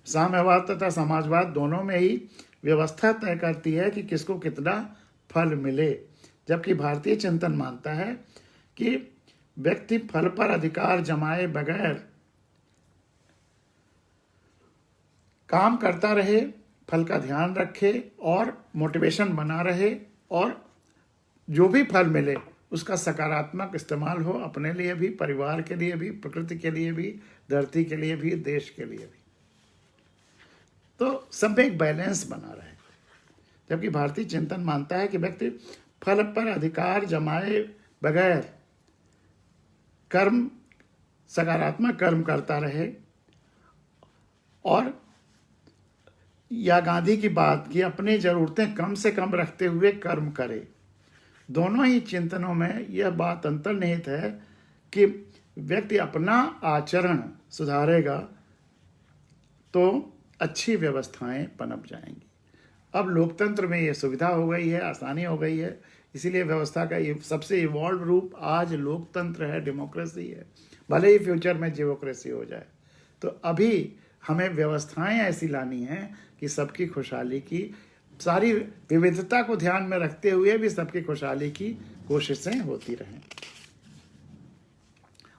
साम्यवाद तथा समाजवाद दोनों में ही व्यवस्था तय करती है कि किसको कितना फल मिले, जबकि भारतीय चिंतन मानता है कि व्यक्ति फल पर अधिकार जमाए बगैर काम करता रहे, फल का ध्यान रखे और मोटिवेशन बना रहे, और जो भी फल मिले उसका सकारात्मक इस्तेमाल हो, अपने लिए भी, परिवार के लिए भी, प्रकृति के लिए भी, धरती के लिए भी, देश के लिए भी। तो सब में एक बैलेंस बना रहे। जबकि भारतीय चिंतन मानता है कि व्यक्ति फल पर अधिकार जमाए बगैर कर्म, सकारात्मक कर्म करता रहे, और या गांधी की बात कि अपनी ज़रूरतें कम से कम रखते हुए कर्म करे। दोनों ही चिंतनों में यह बात अंतर्निहित है कि व्यक्ति अपना आचरण सुधारेगा तो अच्छी व्यवस्थाएं पनप जाएंगी। अब लोकतंत्र में ये सुविधा हो गई है, आसानी हो गई है, इसीलिए व्यवस्था का ये सबसे इवॉल्व रूप आज लोकतंत्र है, डेमोक्रेसी है। भले ही फ्यूचर में जियोक्रेसी हो जाए, तो अभी हमें व्यवस्थाएं ऐसी लानी हैं कि सबकी खुशहाली की, सारी विविधता को ध्यान में रखते हुए भी सबकी खुशहाली की कोशिशें होती रहें।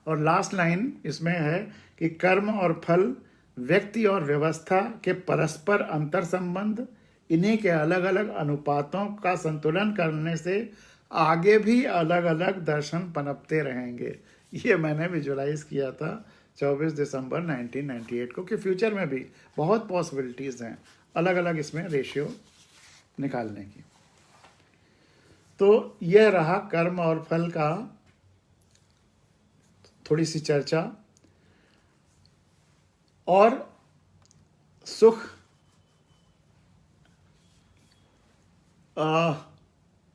और लास्ट लाइन इसमें है कि कर्म और फल व्यक्ति और व्यवस्था के परस्पर अंतर संबंध, इन्हीं के अलग अलग अनुपातों का संतुलन करने से आगे भी अलग अलग दर्शन पनपते रहेंगे। ये मैंने विजुलाइज किया था 24 दिसंबर 1998 को, कि फ्यूचर में भी बहुत पॉसिबिलिटीज़ हैं अलग अलग इसमें रेशियो निकालने की। तो यह रहा कर्म और फल का थोड़ी सी चर्चा। और सुख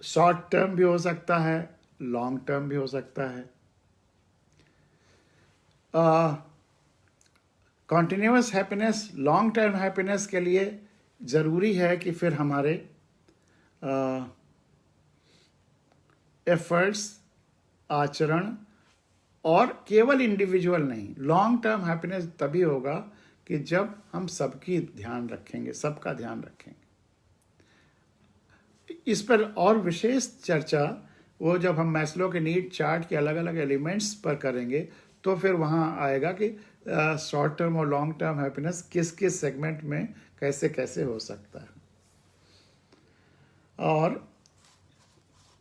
शॉर्ट टर्म भी हो सकता है, लॉन्ग टर्म भी हो सकता है। Continuous happiness, long term happiness के लिए ज़रूरी है कि फिर हमारे एफर्ट्स, आचरण, और केवल इंडिविजुअल नहीं, लॉन्ग टर्म हैप्पीनेस तभी होगा कि जब हम सबकी ध्यान रखेंगे, सबका ध्यान रखेंगे। इस पर और विशेष चर्चा वो जब हम मैस्लो के नीड चार्ट के अलग अलग एलिमेंट्स पर करेंगे तो फिर वहाँ आएगा कि शॉर्ट टर्म और लॉन्ग टर्म हैप्पीनेस किस किस सेगमेंट में कैसे कैसे हो सकता है। और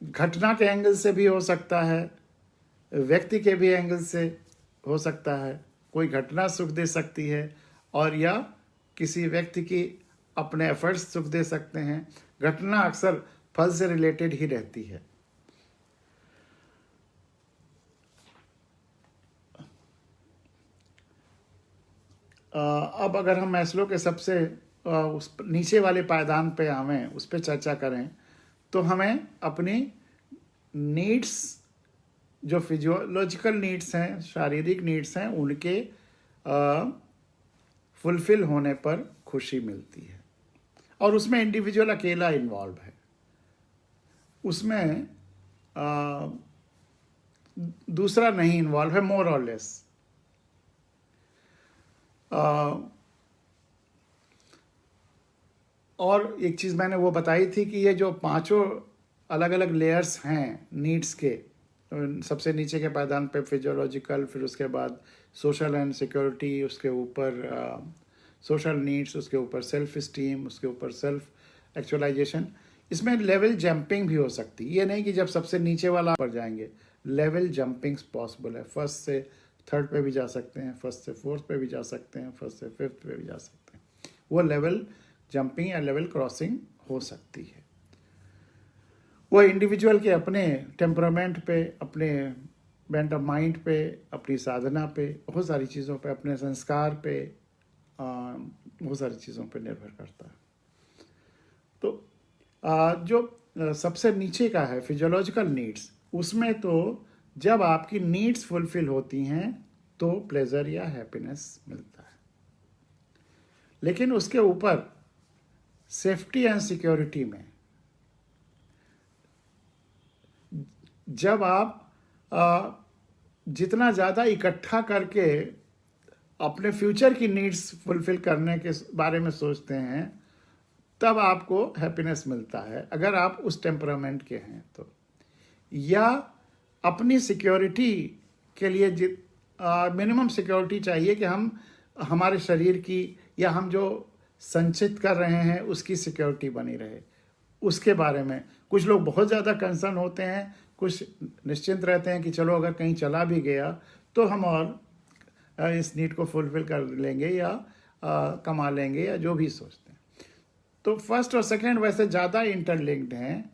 घटना के एंगल से भी हो सकता है, व्यक्ति के भी एंगल से हो सकता है। कोई घटना सुख दे सकती है और या किसी व्यक्ति की अपने एफर्ट्स सुख दे सकते हैं। घटना अक्सर फल से रिलेटेड ही रहती है। अब अगर हम मैस्लो के सबसे उस नीचे वाले पायदान पे आवें, उस पर चर्चा करें, तो हमें अपनी नीड्स, जो फिजियोलॉजिकल नीड्स हैं, शारीरिक नीड्स हैं, उनके फुलफिल होने पर खुशी मिलती है। और उसमें इंडिविजुअल अकेला इन्वॉल्व है, उसमें दूसरा नहीं इन्वॉल्व है, मोर और लेस। और एक चीज़ मैंने वो बताई थी कि ये जो पांचों अलग अलग लेयर्स हैं नीड्स के, सबसे नीचे के पायदान पे फिजियोलॉजिकल, फिर उसके बाद सोशल एंड सिक्योरिटी, उसके ऊपर सोशल नीड्स, उसके ऊपर सेल्फ स्टीम, उसके ऊपर सेल्फ एक्चुअलाइजेशन। इसमें लेवल जंपिंग भी हो सकती है। ये नहीं कि जब सबसे नीचे वाला पर जाएंगे, लेवल जंपिंग पॉसिबल है। फर्स्ट से थर्ड पे भी जा सकते हैं, फर्स्ट से फोर्थ पे भी जा सकते हैं, फर्स्ट से फिफ्थ पे भी जा सकते हैं। वो लेवल जंपिंग या लेवल क्रॉसिंग हो सकती है। वो इंडिविजुअल के अपने टेम्परामेंट पे, अपने बेंट ऑफ माइंड पे, अपनी साधना पे, बहुत सारी चीज़ों पे, अपने संस्कार पे, बहुत सारी चीज़ों पे निर्भर करता है। तो जो सबसे नीचे का है फिजियोलॉजिकल नीड्स, उसमें तो जब आपकी नीड्स फुलफिल होती हैं तो प्लेजर या हैप्पीनेस मिलता है। लेकिन उसके ऊपर सेफ्टी एंड सिक्योरिटी में जब आप जितना ज़्यादा इकट्ठा करके अपने फ्यूचर की नीड्स फुलफिल करने के बारे में सोचते हैं, तब आपको हैप्पीनेस मिलता है, अगर आप उस टेम्परामेंट के हैं तो। या अपनी सिक्योरिटी के लिए मिनिमम सिक्योरिटी चाहिए कि हम हमारे शरीर की या हम जो संचित कर रहे हैं उसकी सिक्योरिटी बनी रहे, उसके बारे में कुछ लोग बहुत ज़्यादा कंसर्न होते हैं, कुछ निश्चिंत रहते हैं कि चलो अगर कहीं चला भी गया तो हम और इस नीड को फुलफिल कर लेंगे या कमा लेंगे या जो भी सोचते हैं। तो फर्स्ट और सेकंड वैसे ज़्यादा इंटरलिंक्ड हैं।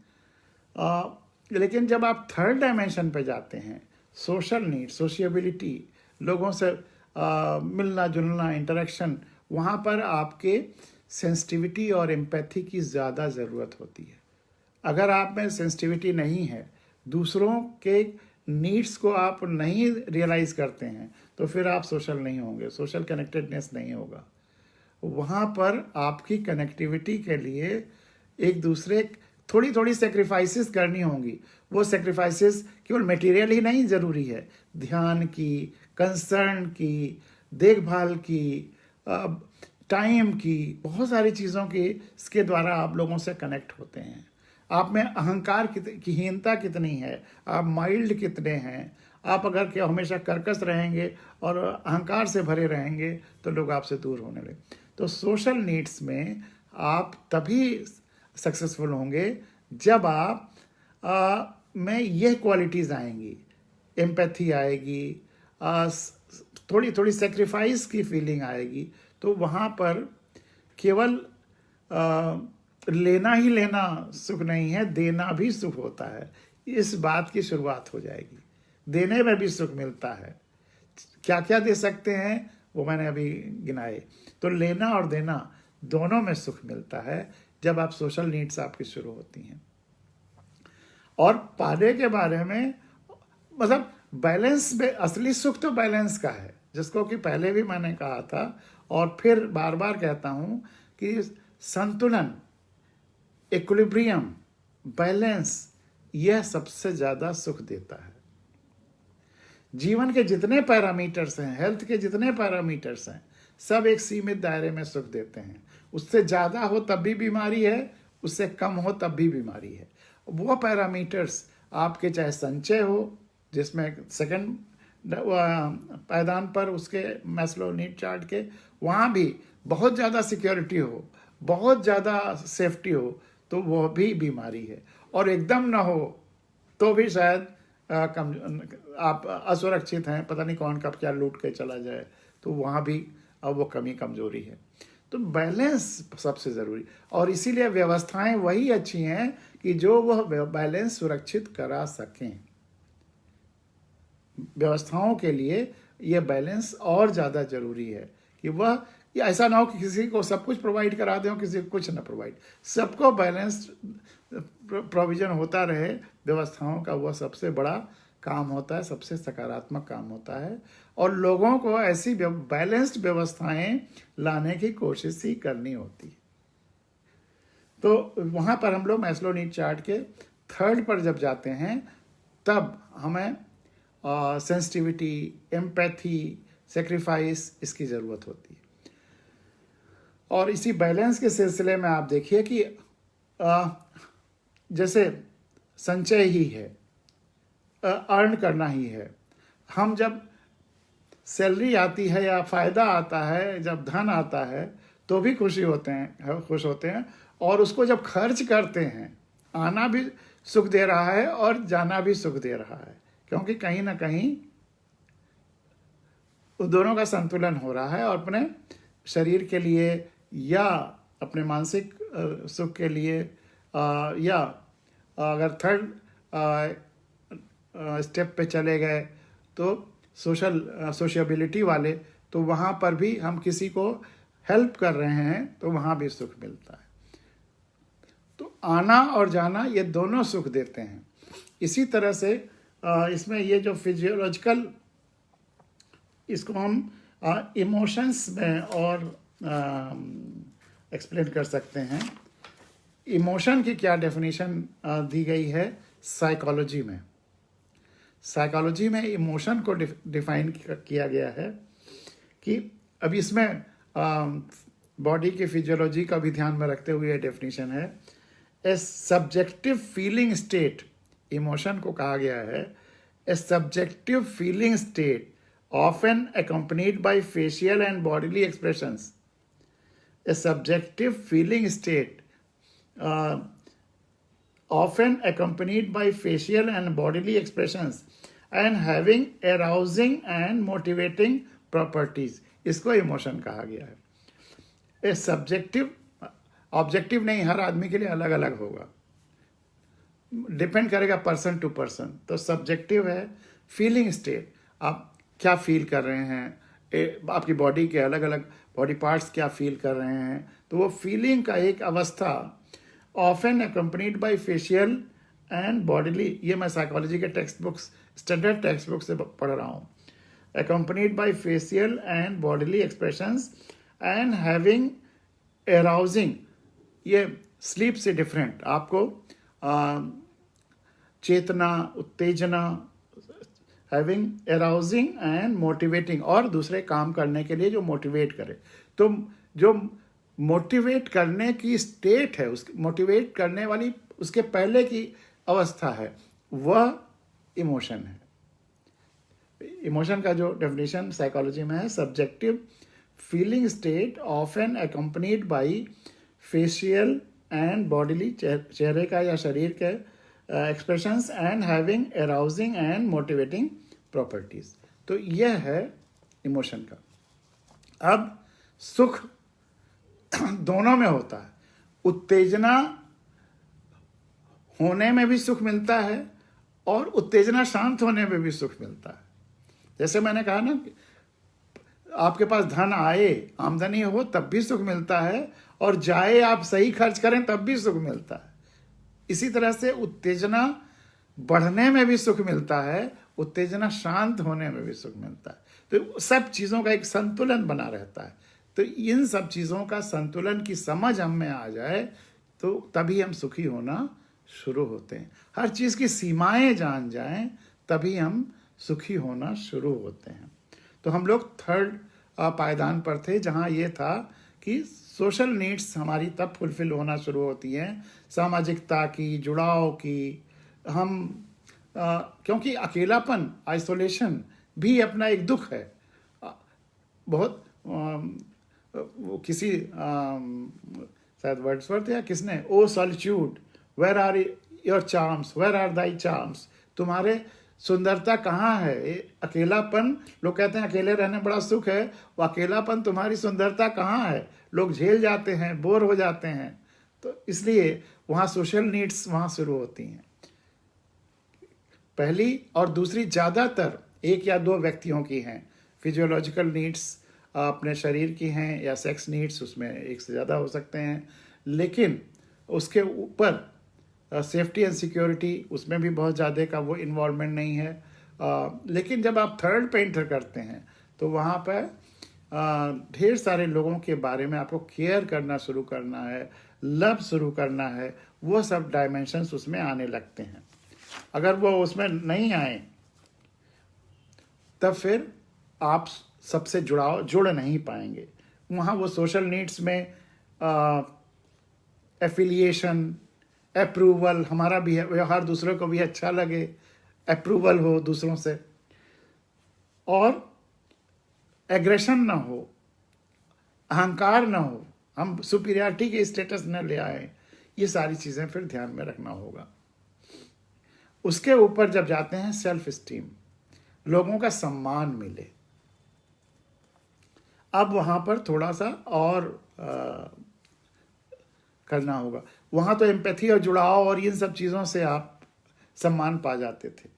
लेकिन जब आप थर्ड डायमेंशन पे जाते हैं, सोशल नीड, सोशियबिलिटी, लोगों से मिलना जुलना, इंटरेक्शन, वहाँ पर आपके सेंसिटिविटी और एम्पैथी की ज़्यादा ज़रूरत होती है। अगर आप में सेंसिटिविटी नहीं है, दूसरों के नीड्स को आप नहीं रियलाइज़ करते हैं, तो फिर आप सोशल नहीं होंगे, सोशल कनेक्टेडनेस नहीं होगा। वहाँ पर आपकी कनेक्टिविटी के लिए एक दूसरे थोड़ी थोड़ी सेक्रीफाइसेस करनी होंगी। वो सेक्रीफाइसेस केवल मटेरियल ही नहीं ज़रूरी है, ध्यान की, कंसर्न की, देखभाल की, टाइम की, बहुत सारी चीज़ों की, इसके द्वारा आप लोगों से कनेक्ट होते हैं। आप में अहंकार की हीनता कितनी है, आप माइल्ड कितने हैं, आप अगर क्या हमेशा कर्कश रहेंगे और अहंकार से भरे रहेंगे तो लोग आपसे दूर होने लगे। तो सोशल नीड्स में आप तभी सक्सेसफुल होंगे जब आप में यह क्वालिटीज़ आएंगी, एम्पैथी आएगी, थोड़ी थोड़ी सेक्रीफाइस की फीलिंग आएगी। तो वहाँ पर केवल लेना ही लेना सुख नहीं है, देना भी सुख होता है। इस बात की शुरुआत हो जाएगी। देने में भी सुख मिलता है। क्या क्या दे सकते हैं वो मैंने अभी गिनाए। तो लेना और देना दोनों में सुख मिलता है जब आप सोशल नीड्स आपकी शुरू होती हैं। और पाने के बारे में मतलब बैलेंस में असली सुख तो बैलेंस का है, जिसको कि पहले भी मैंने कहा था और फिर बार बार कहता हूँ कि संतुलन, इक्विलिब्रियम, बैलेंस, यह सबसे ज़्यादा सुख देता है। जीवन के जितने पैरामीटर्स हैं, हेल्थ के जितने पैरामीटर्स हैं, सब एक सीमित दायरे में सुख देते हैं। उससे ज़्यादा हो तब भी बीमारी है, उससे कम हो तब भी बीमारी है। वो पैरामीटर्स आपके चाहे संचय हो, जिसमें सेकंड पायदान पर उसके मैस्लो नीड चार्ट के, वहाँ भी बहुत ज़्यादा सिक्योरिटी हो, बहुत ज़्यादा सेफ्टी हो, तो वह भी बीमारी है। और एकदम ना हो तो भी शायद आप असुरक्षित हैं, पता नहीं कौन कब क्या लूट के चला जाए, तो वहाँ भी अब वो कमी कमजोरी है। तो बैलेंस सबसे ज़रूरी, और इसीलिए व्यवस्थाएं वही अच्छी हैं कि जो वह बैलेंस सुरक्षित करा सकें। व्यवस्थाओं के लिए यह बैलेंस और ज़्यादा ज़रूरी है कि वह, ये ऐसा ना हो कि किसी को सब कुछ प्रोवाइड करा दें और किसी को कुछ ना प्रोवाइड। सबको बैलेंस प्रोविज़न होता रहे, व्यवस्थाओं का वह सबसे बड़ा काम होता है, सबसे सकारात्मक काम होता है। और लोगों को ऐसी बैलेंस्ड व्यवस्थाएं लाने की कोशिश ही करनी होती है। तो वहाँ पर हम लोग मैस्लो नीड चार्ट के थर्ड पर जब जाते हैं, तब हमें सेंसिटिविटी, एम्पैथी, सेक्रीफाइस, इसकी ज़रूरत होती है। और इसी बैलेंस के सिलसिले में आप देखिए कि जैसे संचय ही है, अर्न करना ही है। हम जब सैलरी आती है या फ़ायदा आता है, जब धन आता है, तो भी खुश होते हैं, और उसको जब खर्च करते हैं, आना भी सुख दे रहा है और जाना भी सुख दे रहा है, क्योंकि कहीं ना कहीं दोनों का संतुलन हो रहा है। और अपने शरीर के लिए या अपने मानसिक सुख के लिए, या अगर थर्ड स्टेप पे चले गए तो सोशबिलिटी वाले, तो वहाँ पर भी हम किसी को हेल्प कर रहे हैं तो वहाँ भी सुख मिलता है। तो आना और जाना ये दोनों सुख देते हैं। इसी तरह से इसमें ये जो फिजियोलॉजिकल, इसको हम इमोशंस में और एक्सप्लेन कर सकते हैं। इमोशन की क्या डेफिनेशन दी गई है साइकोलॉजी में। साइकोलॉजी में इमोशन को डिफाइन किया गया है कि अब इसमें बॉडी की फिजियोलॉजी का भी ध्यान में रखते हुए डेफिनेशन है, a subjective feeling state, emotion को कहा गया है a subjective feeling state often accompanied by facial and bodily expressions. A subjective feeling state often accompanied by facial and bodily expressions and having arousing and motivating properties. इसको emotion कहा गया है। A subjective, objective नहीं, हर आदमी के लिए अलग अलग होगा, डिपेंड करेगा पर्सन टू पर्सन। तो सब्जेक्टिव है फीलिंग स्टेट, आप क्या फील कर रहे हैं, आपकी बॉडी के अलग अलग बॉडी पार्ट्स क्या फील कर रहे हैं, तो वो फीलिंग का एक अवस्था often accompanied by facial and bodily, ये मैं साइकोलॉजी के textbooks, standard textbook से पढ़ रहा हूँ, accompanied by facial and bodily expressions and having arousing, ये स्लीप से डिफरेंट, आपको चेतना, उत्तेजना, हैविंग एराउजिंग एंड मोटिवेटिंग, और दूसरे काम करने के लिए जो मोटिवेट करे। तो जो मोटिवेट करने की स्टेट है, उस मोटिवेट करने वाली उसके पहले की अवस्था है, वह इमोशन है। इमोशन का जो डेफिनेशन साइकोलॉजी में है, subjective feeling state often accompanied by facial and bodily, चेहरे का या शरीर के expressions and having arousing and motivating properties. तो यह है इमोशन का। अब सुख दोनों में होता है, उत्तेजना होने में भी सुख मिलता है और उत्तेजना शांत होने में भी सुख मिलता है। जैसे मैंने कहा ना, आपके पास धन आए, आमदनी हो, तब भी सुख मिलता है, और जाए आप सही खर्च करें तब भी सुख मिलता है। इसी तरह से उत्तेजना बढ़ने में भी सुख मिलता है, उत्तेजना शांत होने में भी सुख मिलता है। तो सब चीज़ों का एक संतुलन बना रहता है, तो इन सब चीज़ों का संतुलन की समझ हम में आ जाए तो तभी हम सुखी होना शुरू होते हैं। हर चीज़ की सीमाएं जान जाएं तभी हम सुखी होना शुरू होते हैं। तो हम लोग थर्ड पायदान पर थे, जहाँ ये था कि सोशल नीड्स हमारी तब फुलफिल होना शुरू होती हैं, सामाजिकता की, जुड़ाव की। हम क्योंकि अकेलापन, आइसोलेशन भी अपना एक दुख है। बहुत वो किसी शायद वर्ड्सवर्थ या किसने, O solitude where are your charms, where are thy charms, तुम्हारे सुंदरता कहाँ है। अकेलापन, लोग कहते हैं अकेले रहने बड़ा सुख है, वो अकेलापन तुम्हारी सुंदरता कहाँ है। लोग झेल जाते हैं, बोर हो जाते हैं। तो इसलिए वहाँ सोशल नीड्स वहाँ शुरू होती हैं, पहली। और दूसरी ज़्यादातर एक या दो व्यक्तियों की हैं। फिजियोलॉजिकल नीड्स अपने शरीर की हैं, या सेक्स नीड्स, उसमें एक से ज़्यादा हो सकते हैं। लेकिन उसके ऊपर सेफ्टी एंड सिक्योरिटी, उसमें भी बहुत ज़्यादा का वो इन्वॉल्वमेंट नहीं है। लेकिन जब आप थर्ड पे एंटर करते हैं तो वहाँ पर ढेर सारे लोगों के बारे में आपको केयर करना शुरू करना है, लव शुरू करना है। वो सब डायमेंशंस उसमें आने लगते हैं। अगर वो उसमें नहीं आए तब फिर आप सबसे जुड़ नहीं पाएंगे। वहाँ वो सोशल नीड्स में एफिलिएशन, अप्रूवल, हमारा भी व्यवहार दूसरों को भी अच्छा लगे, अप्रूवल हो दूसरों से, और एग्रेशन ना हो, अहंकार ना हो, हम सुपीरियरिटी के स्टेटस न ले आए। ये सारी चीज़ें फिर ध्यान में रखना होगा। उसके ऊपर जब जाते हैं सेल्फ स्टीम, लोगों का सम्मान मिले, अब वहाँ पर थोड़ा सा और करना होगा। वहाँ तो एम्पैथी और जुड़ाव और इन सब चीज़ों से आप सम्मान पा जाते थे।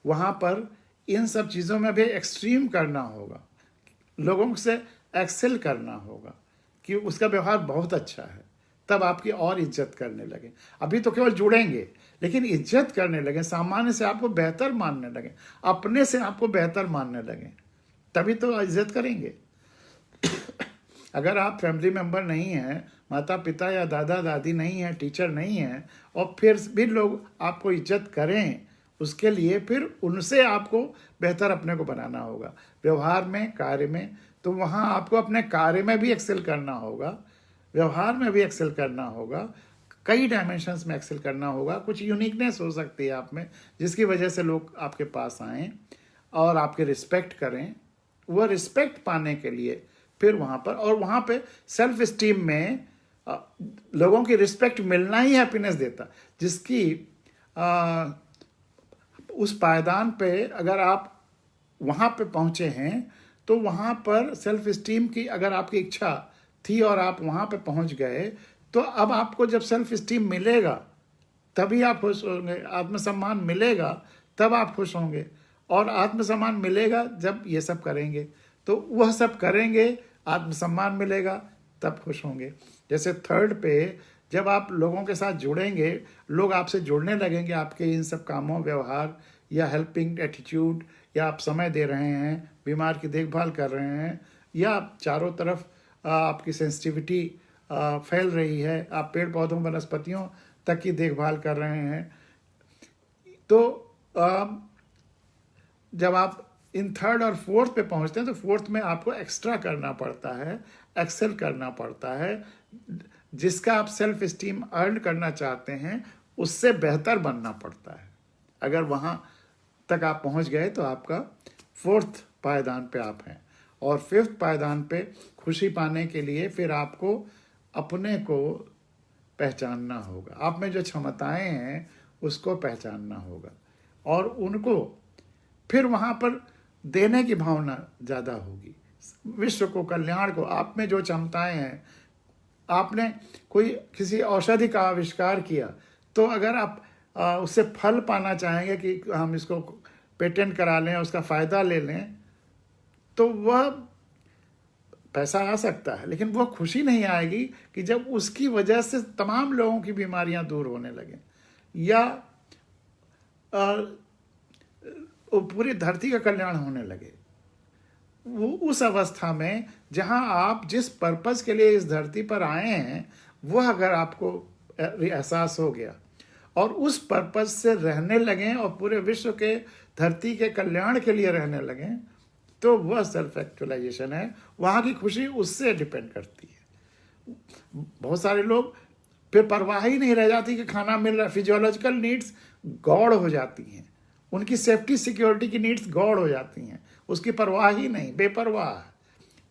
वहाँ पर इन सब चीज़ों में भी एक्सट्रीम करना होगा, लोगों से एक्सेल करना होगा कि उसका व्यवहार बहुत अच्छा है, तब आपकी और इज्जत करने लगे। अभी तो केवल जुड़ेंगे, लेकिन इज्जत करने लगे, सामान्य से आपको बेहतर मानने लगे, अपने से आपको बेहतर मानने लगे, तभी तो इज्जत करेंगे। अगर आप फैमिली मेंबर नहीं हैं, माता पिता या दादा दादी नहीं हैं, टीचर नहीं हैं, और फिर भी लोग आपको इज्जत करें, उसके लिए फिर उनसे आपको बेहतर अपने को बनाना होगा, व्यवहार में, कार्य में। तो वहाँ आपको अपने कार्य में भी एक्सेल करना होगा, व्यवहार में भी एक्सेल करना होगा, कई डायमेंशंस में एक्सेल करना होगा। कुछ यूनिकनेस हो सकती है आप में, जिसकी वजह से लोग आपके पास आएँ और आपके रिस्पेक्ट करें। वह रिस्पेक्ट पाने के लिए फिर वहाँ पर, और वहाँ पे सेल्फ स्टीम में लोगों की रिस्पेक्ट मिलना ही हैप्पीनेस देता। जिसकी उस पायदान पे अगर आप वहाँ पे पहुँचे हैं तो वहाँ पर सेल्फ स्टीम की अगर आपकी इच्छा थी और आप वहाँ पे पहुँच गए, तो अब आपको जब सेल्फ स्टीम मिलेगा तभी आप खुश होंगे, आत्मसम्मान मिलेगा तब आप खुश होंगे, और आत्मसम्मान मिलेगा जब ये सब करेंगे। तो वह सब करेंगे, आत्मसम्मान मिलेगा, तब खुश होंगे। जैसे थर्ड पे जब आप लोगों के साथ जुड़ेंगे, लोग आपसे जुड़ने लगेंगे आपके इन सब कामों, व्यवहार या हेल्पिंग एटीट्यूड, या आप समय दे रहे हैं, बीमार की देखभाल कर रहे हैं, या आप चारों तरफ आपकी सेंसिटिविटी फैल रही है, आप पेड़ पौधों, वनस्पतियों तक की देखभाल कर रहे हैं। तो जब आप इन थर्ड और फोर्थ पे पहुंचते हैं तो फोर्थ में आपको एक्स्ट्रा करना पड़ता है, एक्सेल करना पड़ता है। जिसका आप सेल्फ स्टीम अर्न करना चाहते हैं उससे बेहतर बनना पड़ता है। अगर वहाँ तक आप पहुँच गए तो आपका फोर्थ पायदान पे आप हैं। और फिफ्थ पायदान पे खुशी पाने के लिए फिर आपको अपने को पहचानना होगा, आप में जो क्षमताएं हैं उसको पहचानना होगा, और उनको फिर वहाँ पर देने की भावना ज़्यादा होगी। विश्व को, कल्याण को, आप में जो क्षमताएं हैं, आपने कोई किसी औषधि का आविष्कार किया, तो अगर आप उससे फल पाना चाहेंगे कि हम इसको पेटेंट करा लें, उसका फ़ायदा ले लें, तो वह पैसा आ सकता है, लेकिन वह खुशी नहीं आएगी कि जब उसकी वजह से तमाम लोगों की बीमारियां दूर होने लगें, या पूरी धरती का कल्याण होने लगे। वो उस अवस्था में जहां आप जिस पर्पस के लिए इस धरती पर आए हैं वह अगर आपको एहसास हो गया और उस पर्पस से रहने लगें और पूरे विश्व के धरती के कल्याण के लिए रहने लगें, तो वह सेल्फ एक्चुअलाइजेशन है। वहाँ की खुशी उससे डिपेंड करती है। बहुत सारे लोग फिर परवाह ही नहीं रह जाती कि खाना मिल रहा, फिजियोलॉजिकल नीड्स गौड़ हो जाती हैं, उनकी सेफ्टी सिक्योरिटी की नीड्स गौड़ हो जाती हैं, उसकी परवाह ही नहीं, बेपरवाह।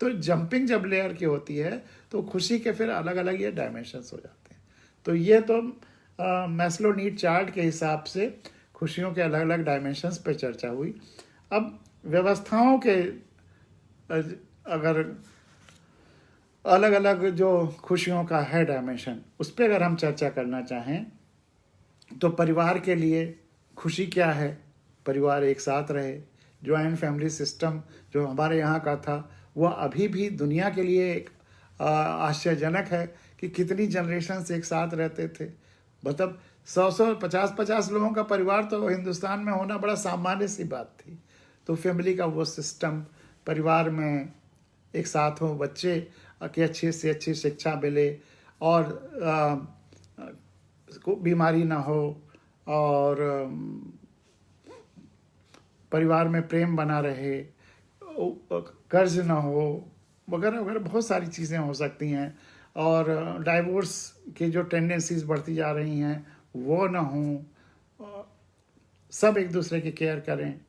तो जंपिंग जब लेयर की होती है तो खुशी के फिर अलग अलग ये डायमेंशंस हो जाते हैं। तो ये तो मैस्लो नीड चार्ट के हिसाब से खुशियों के अलग अलग डायमेंशंस पे चर्चा हुई। अब व्यवस्थाओं के अगर अलग अलग जो खुशियों का है डायमेंशन, उस पर अगर हम चर्चा करना चाहें तो परिवार के लिए खुशी क्या है? परिवार एक साथ रहे, ज्वाइंट फैमिली सिस्टम जो हमारे यहाँ का था वह अभी भी दुनिया के लिए एक आश्चर्यजनक है कि कितनी जनरेशन्स एक साथ रहते थे। मतलब 100 50 लोगों का परिवार तो हिंदुस्तान में होना बड़ा सामान्य सी बात थी। तो फैमिली का वो सिस्टम, परिवार में एक साथ हो, बच्चे की अच्छी से अच्छी शिक्षा मिले और बीमारी ना हो और परिवार में प्रेम बना रहे, कर्ज ना हो, वगैरह वगैरह बहुत सारी चीज़ें हो सकती हैं। और डाइवोर्स की जो टेंडेंसीज बढ़ती जा रही हैं वो ना हो, सब एक दूसरे की केयर करें।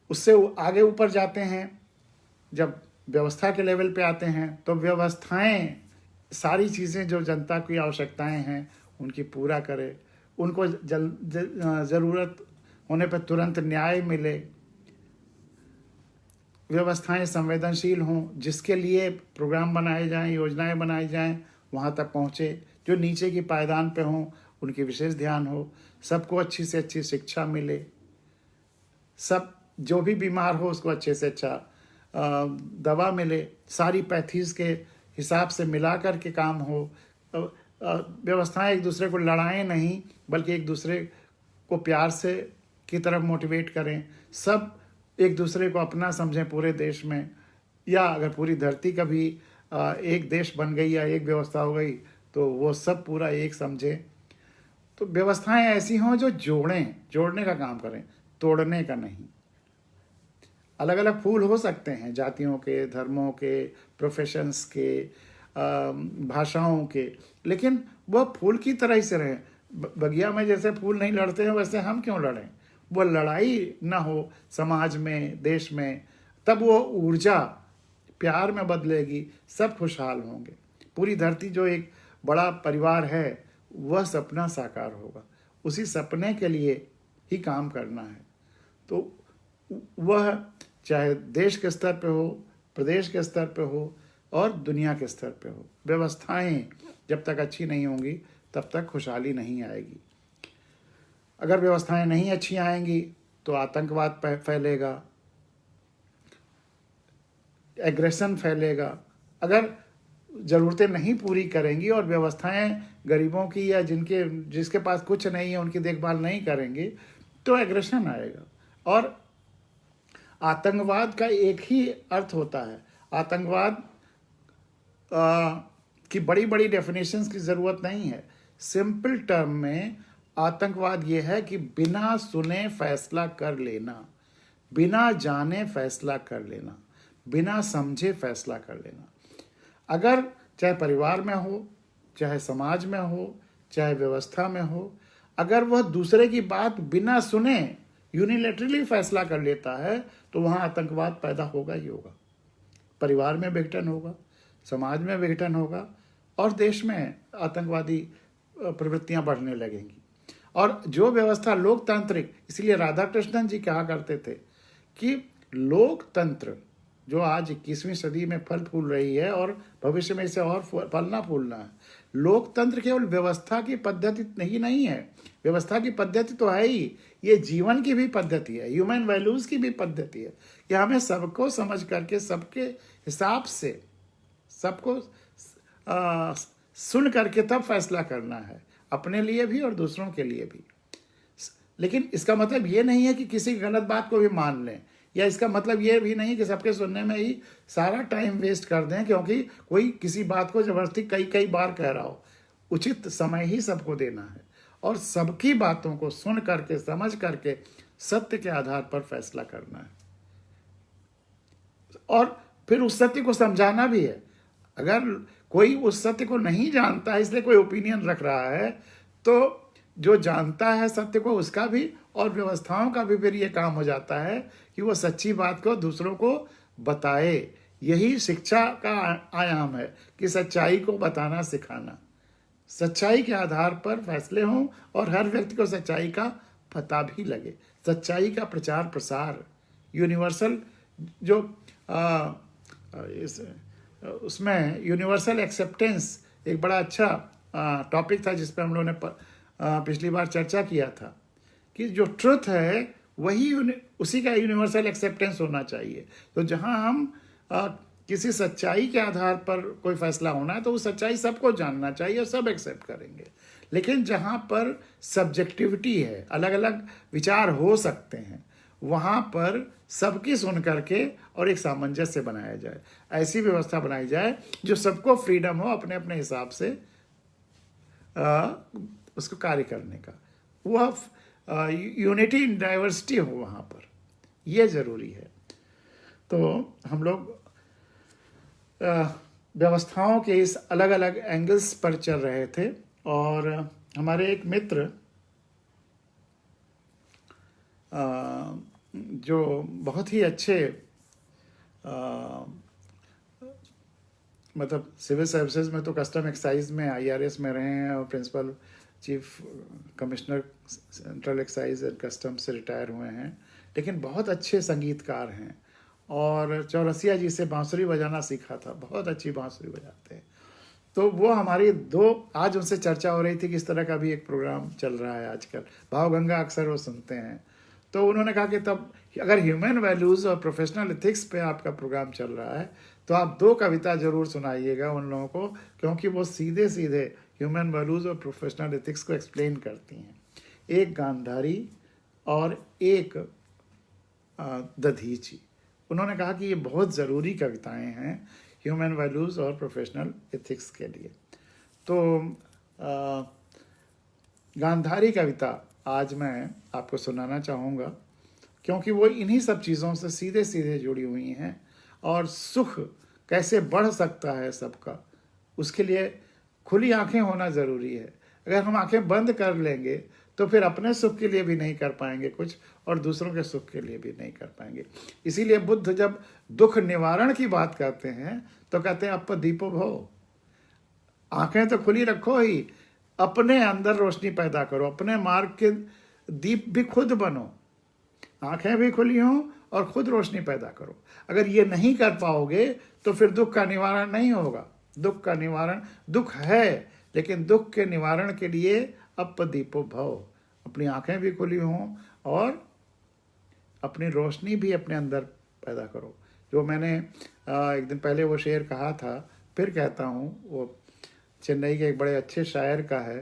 उससे आगे ऊपर जाते हैं, जब व्यवस्था के लेवल पे आते हैं तो व्यवस्थाएं सारी चीज़ें जो जनता की आवश्यकताएं हैं उनकी पूरा करे, उनको ज़रूरत होने पर तुरंत न्याय मिले, व्यवस्थाएं संवेदनशील हों, जिसके लिए प्रोग्राम बनाए जाएं, योजनाएं बनाई जाएं, वहाँ तक पहुँचे। जो नीचे की पायदान पे हों उनकी विशेष ध्यान हो, सबको अच्छी से अच्छी शिक्षा मिले, सब जो भी बीमार हो उसको अच्छे से अच्छा दवा मिले, सारी पैथीज के हिसाब से मिला कर के काम हो। व्यवस्थाएं एक दूसरे को लड़ाएं नहीं बल्कि एक दूसरे को प्यार से की तरफ मोटिवेट करें, सब एक दूसरे को अपना समझें पूरे देश में। या अगर पूरी धरती का भी एक देश बन गई या एक व्यवस्था हो गई तो वो सब पूरा एक समझे। तो व्यवस्थाएं ऐसी हों जो जोड़ने का काम करें, तोड़ने का नहीं। अलग अलग फूल हो सकते हैं, जातियों के, धर्मों के, प्रोफेशंस के, भाषाओं के, लेकिन वह फूल की तरह ही से रहें। बगिया में जैसे फूल नहीं लड़ते हैं वैसे हम क्यों लड़ें? वो लड़ाई ना हो समाज में, देश में, तब वो ऊर्जा प्यार में बदलेगी, सब खुशहाल होंगे। पूरी धरती जो एक बड़ा परिवार है वह सपना साकार होगा, उसी सपने के लिए ही काम करना है। तो वह चाहे देश के स्तर पे हो, प्रदेश के स्तर पे हो और दुनिया के स्तर पे हो, व्यवस्थाएं जब तक अच्छी नहीं होंगी तब तक खुशहाली नहीं आएगी। अगर व्यवस्थाएं नहीं अच्छी आएंगी तो आतंकवाद फैलेगा, एग्रेशन फैलेगा। अगर ज़रूरतें नहीं पूरी करेंगी और व्यवस्थाएं गरीबों की या जिसके पास कुछ नहीं है उनकी देखभाल नहीं करेंगी तो एग्रेशन आएगा। और आतंकवाद का एक ही अर्थ होता है, आतंकवाद की बड़ी बड़ी डेफिनेशंस की ज़रूरत नहीं है। सिंपल टर्म में आतंकवाद ये है कि बिना सुने फैसला कर लेना, बिना जाने फैसला कर लेना, बिना समझे फैसला कर लेना। अगर चाहे परिवार में हो, चाहे समाज में हो, चाहे व्यवस्था में हो, अगर वह दूसरे की बात बिना सुने यूनिलैटरली फैसला कर लेता है तो वहाँ आतंकवाद पैदा होगा ही होगा। परिवार में विघटन होगा, समाज में विघटन होगा और देश में आतंकवादी प्रवृत्तियां बढ़ने लगेंगी। और जो व्यवस्था लोकतांत्रिक, इसलिए राधा कृष्णन जी कहा करते थे कि लोकतंत्र जो आज 21वीं सदी में फल फूल रही है और भविष्य में इसे और फलना फूलना है, लोकतंत्र केवल व्यवस्था की पद्धति नहीं है, व्यवस्था की पद्धति तो है ही, ये जीवन की भी पद्धति है, ह्यूमन वैल्यूज की भी पद्धति है कि हमें सबको समझ करके, सबके हिसाब से, सबको सुन करके तब फैसला करना है, अपने लिए भी और दूसरों के लिए भी। लेकिन इसका मतलब ये नहीं है कि किसी गलत बात को भी मान लें, या इसका मतलब ये भी नहीं कि सबके सुनने में ही सारा टाइम वेस्ट कर दें, क्योंकि कोई किसी बात को जबरदस्ती कई कई बार कह रहा हो। उचित समय ही सबको देना है और सबकी बातों को सुन करके, समझ करके सत्य के आधार पर फैसला करना है और फिर उस सत्य को समझाना भी है। अगर कोई उस सत्य को नहीं जानता है इसलिए कोई ओपिनियन रख रहा है, तो जो जानता है सत्य को उसका भी और व्यवस्थाओं का भी फिर ये काम हो जाता है कि वो सच्ची बात को दूसरों को बताए। यही शिक्षा का आयाम है कि सच्चाई को बताना सिखाना, सच्चाई के आधार पर फैसले हों और हर व्यक्ति को सच्चाई का पता भी लगे। सच्चाई का प्रचार प्रसार यूनिवर्सल, जो उसमें यूनिवर्सल एक्सेप्टेंस एक बड़ा अच्छा टॉपिक था जिस पर हम लोगों ने पिछली बार चर्चा किया था कि जो ट्रुथ है वही उसी का यूनिवर्सल एक्सेप्टेंस होना चाहिए। तो जहां हम किसी सच्चाई के आधार पर कोई फैसला होना है तो वो सच्चाई सबको जानना चाहिए और सब एक्सेप्ट करेंगे। लेकिन जहां पर सब्जेक्टिविटी है, अलग अलग विचार हो सकते हैं, वहां पर सबकी सुन करके और एक सामंजस्य बनाया जाए, ऐसी व्यवस्था बनाई जाए जो सबको फ्रीडम हो अपने अपने हिसाब से उसको कार्य करने का। वह यूनिटी इन डाइवर्सिटी हो वहाँ पर, यह जरूरी है। तो हम लोग व्यवस्थाओं के इस अलग अलग एंगल्स पर चल रहे थे और हमारे एक मित्र जो बहुत ही अच्छे मतलब सिविल सर्विसेज में तो कस्टम एक्साइज में IRS में रहे हैं और principal chief commissioner central excise and custom से रिटायर हुए हैं, लेकिन बहुत अच्छे संगीतकार हैं और चौरसिया जी से बांसुरी बजाना सीखा था, बहुत अच्छी बांसुरी बजाते हैं। तो वो हमारी आज उनसे चर्चा हो रही थी कि इस तरह का भी एक प्रोग्राम चल रहा है आजकल, भावगंगा अक्सर वो सुनते हैं। तो उन्होंने कहा कि तब अगर ह्यूमन वैल्यूज़ और प्रोफेशनल एथिक्स पे आपका प्रोग्राम चल रहा है तो आप 2 कविता जरूर सुनाइएगा उन लोगों को, क्योंकि वो सीधे सीधे ह्यूमन वैल्यूज़ और प्रोफेशनल एथिक्स को एक्सप्लेन करती हैं। एक गांधारी और एक दधीची। उन्होंने कहा कि ये बहुत ज़रूरी कविताएं हैं ह्यूमन वैल्यूज़ और प्रोफेशनल एथिक्स के लिए। तो गांधारी कविता आज मैं आपको सुनाना चाहूँगा, क्योंकि वो इन्हीं सब चीज़ों से सीधे सीधे जुड़ी हुई हैं और सुख कैसे बढ़ सकता है सबका, उसके लिए खुली आंखें होना ज़रूरी है। अगर हम आंखें बंद कर लेंगे तो फिर अपने सुख के लिए भी नहीं कर पाएंगे कुछ और दूसरों के सुख के लिए भी नहीं कर पाएंगे। इसीलिए बुद्ध जब दुख निवारण की बात करते हैं तो कहते हैं अप दीपो भव, आंखें तो खुली रखो ही, अपने अंदर रोशनी पैदा करो, अपने मार्ग के दीप भी खुद बनो, आंखें भी खुली हों और खुद रोशनी पैदा करो। अगर ये नहीं कर पाओगे तो फिर दुख का निवारण नहीं होगा। दुख का निवारण, दुख है लेकिन दुख के निवारण के लिए अप दीपो भव, अपनी आंखें भी खुली हों और अपनी रोशनी भी अपने अंदर पैदा करो। जो मैंने एक दिन पहले वो शेर कहा था, फिर कहता हूँ, वो चेन्नई के एक बड़े अच्छे शायर का है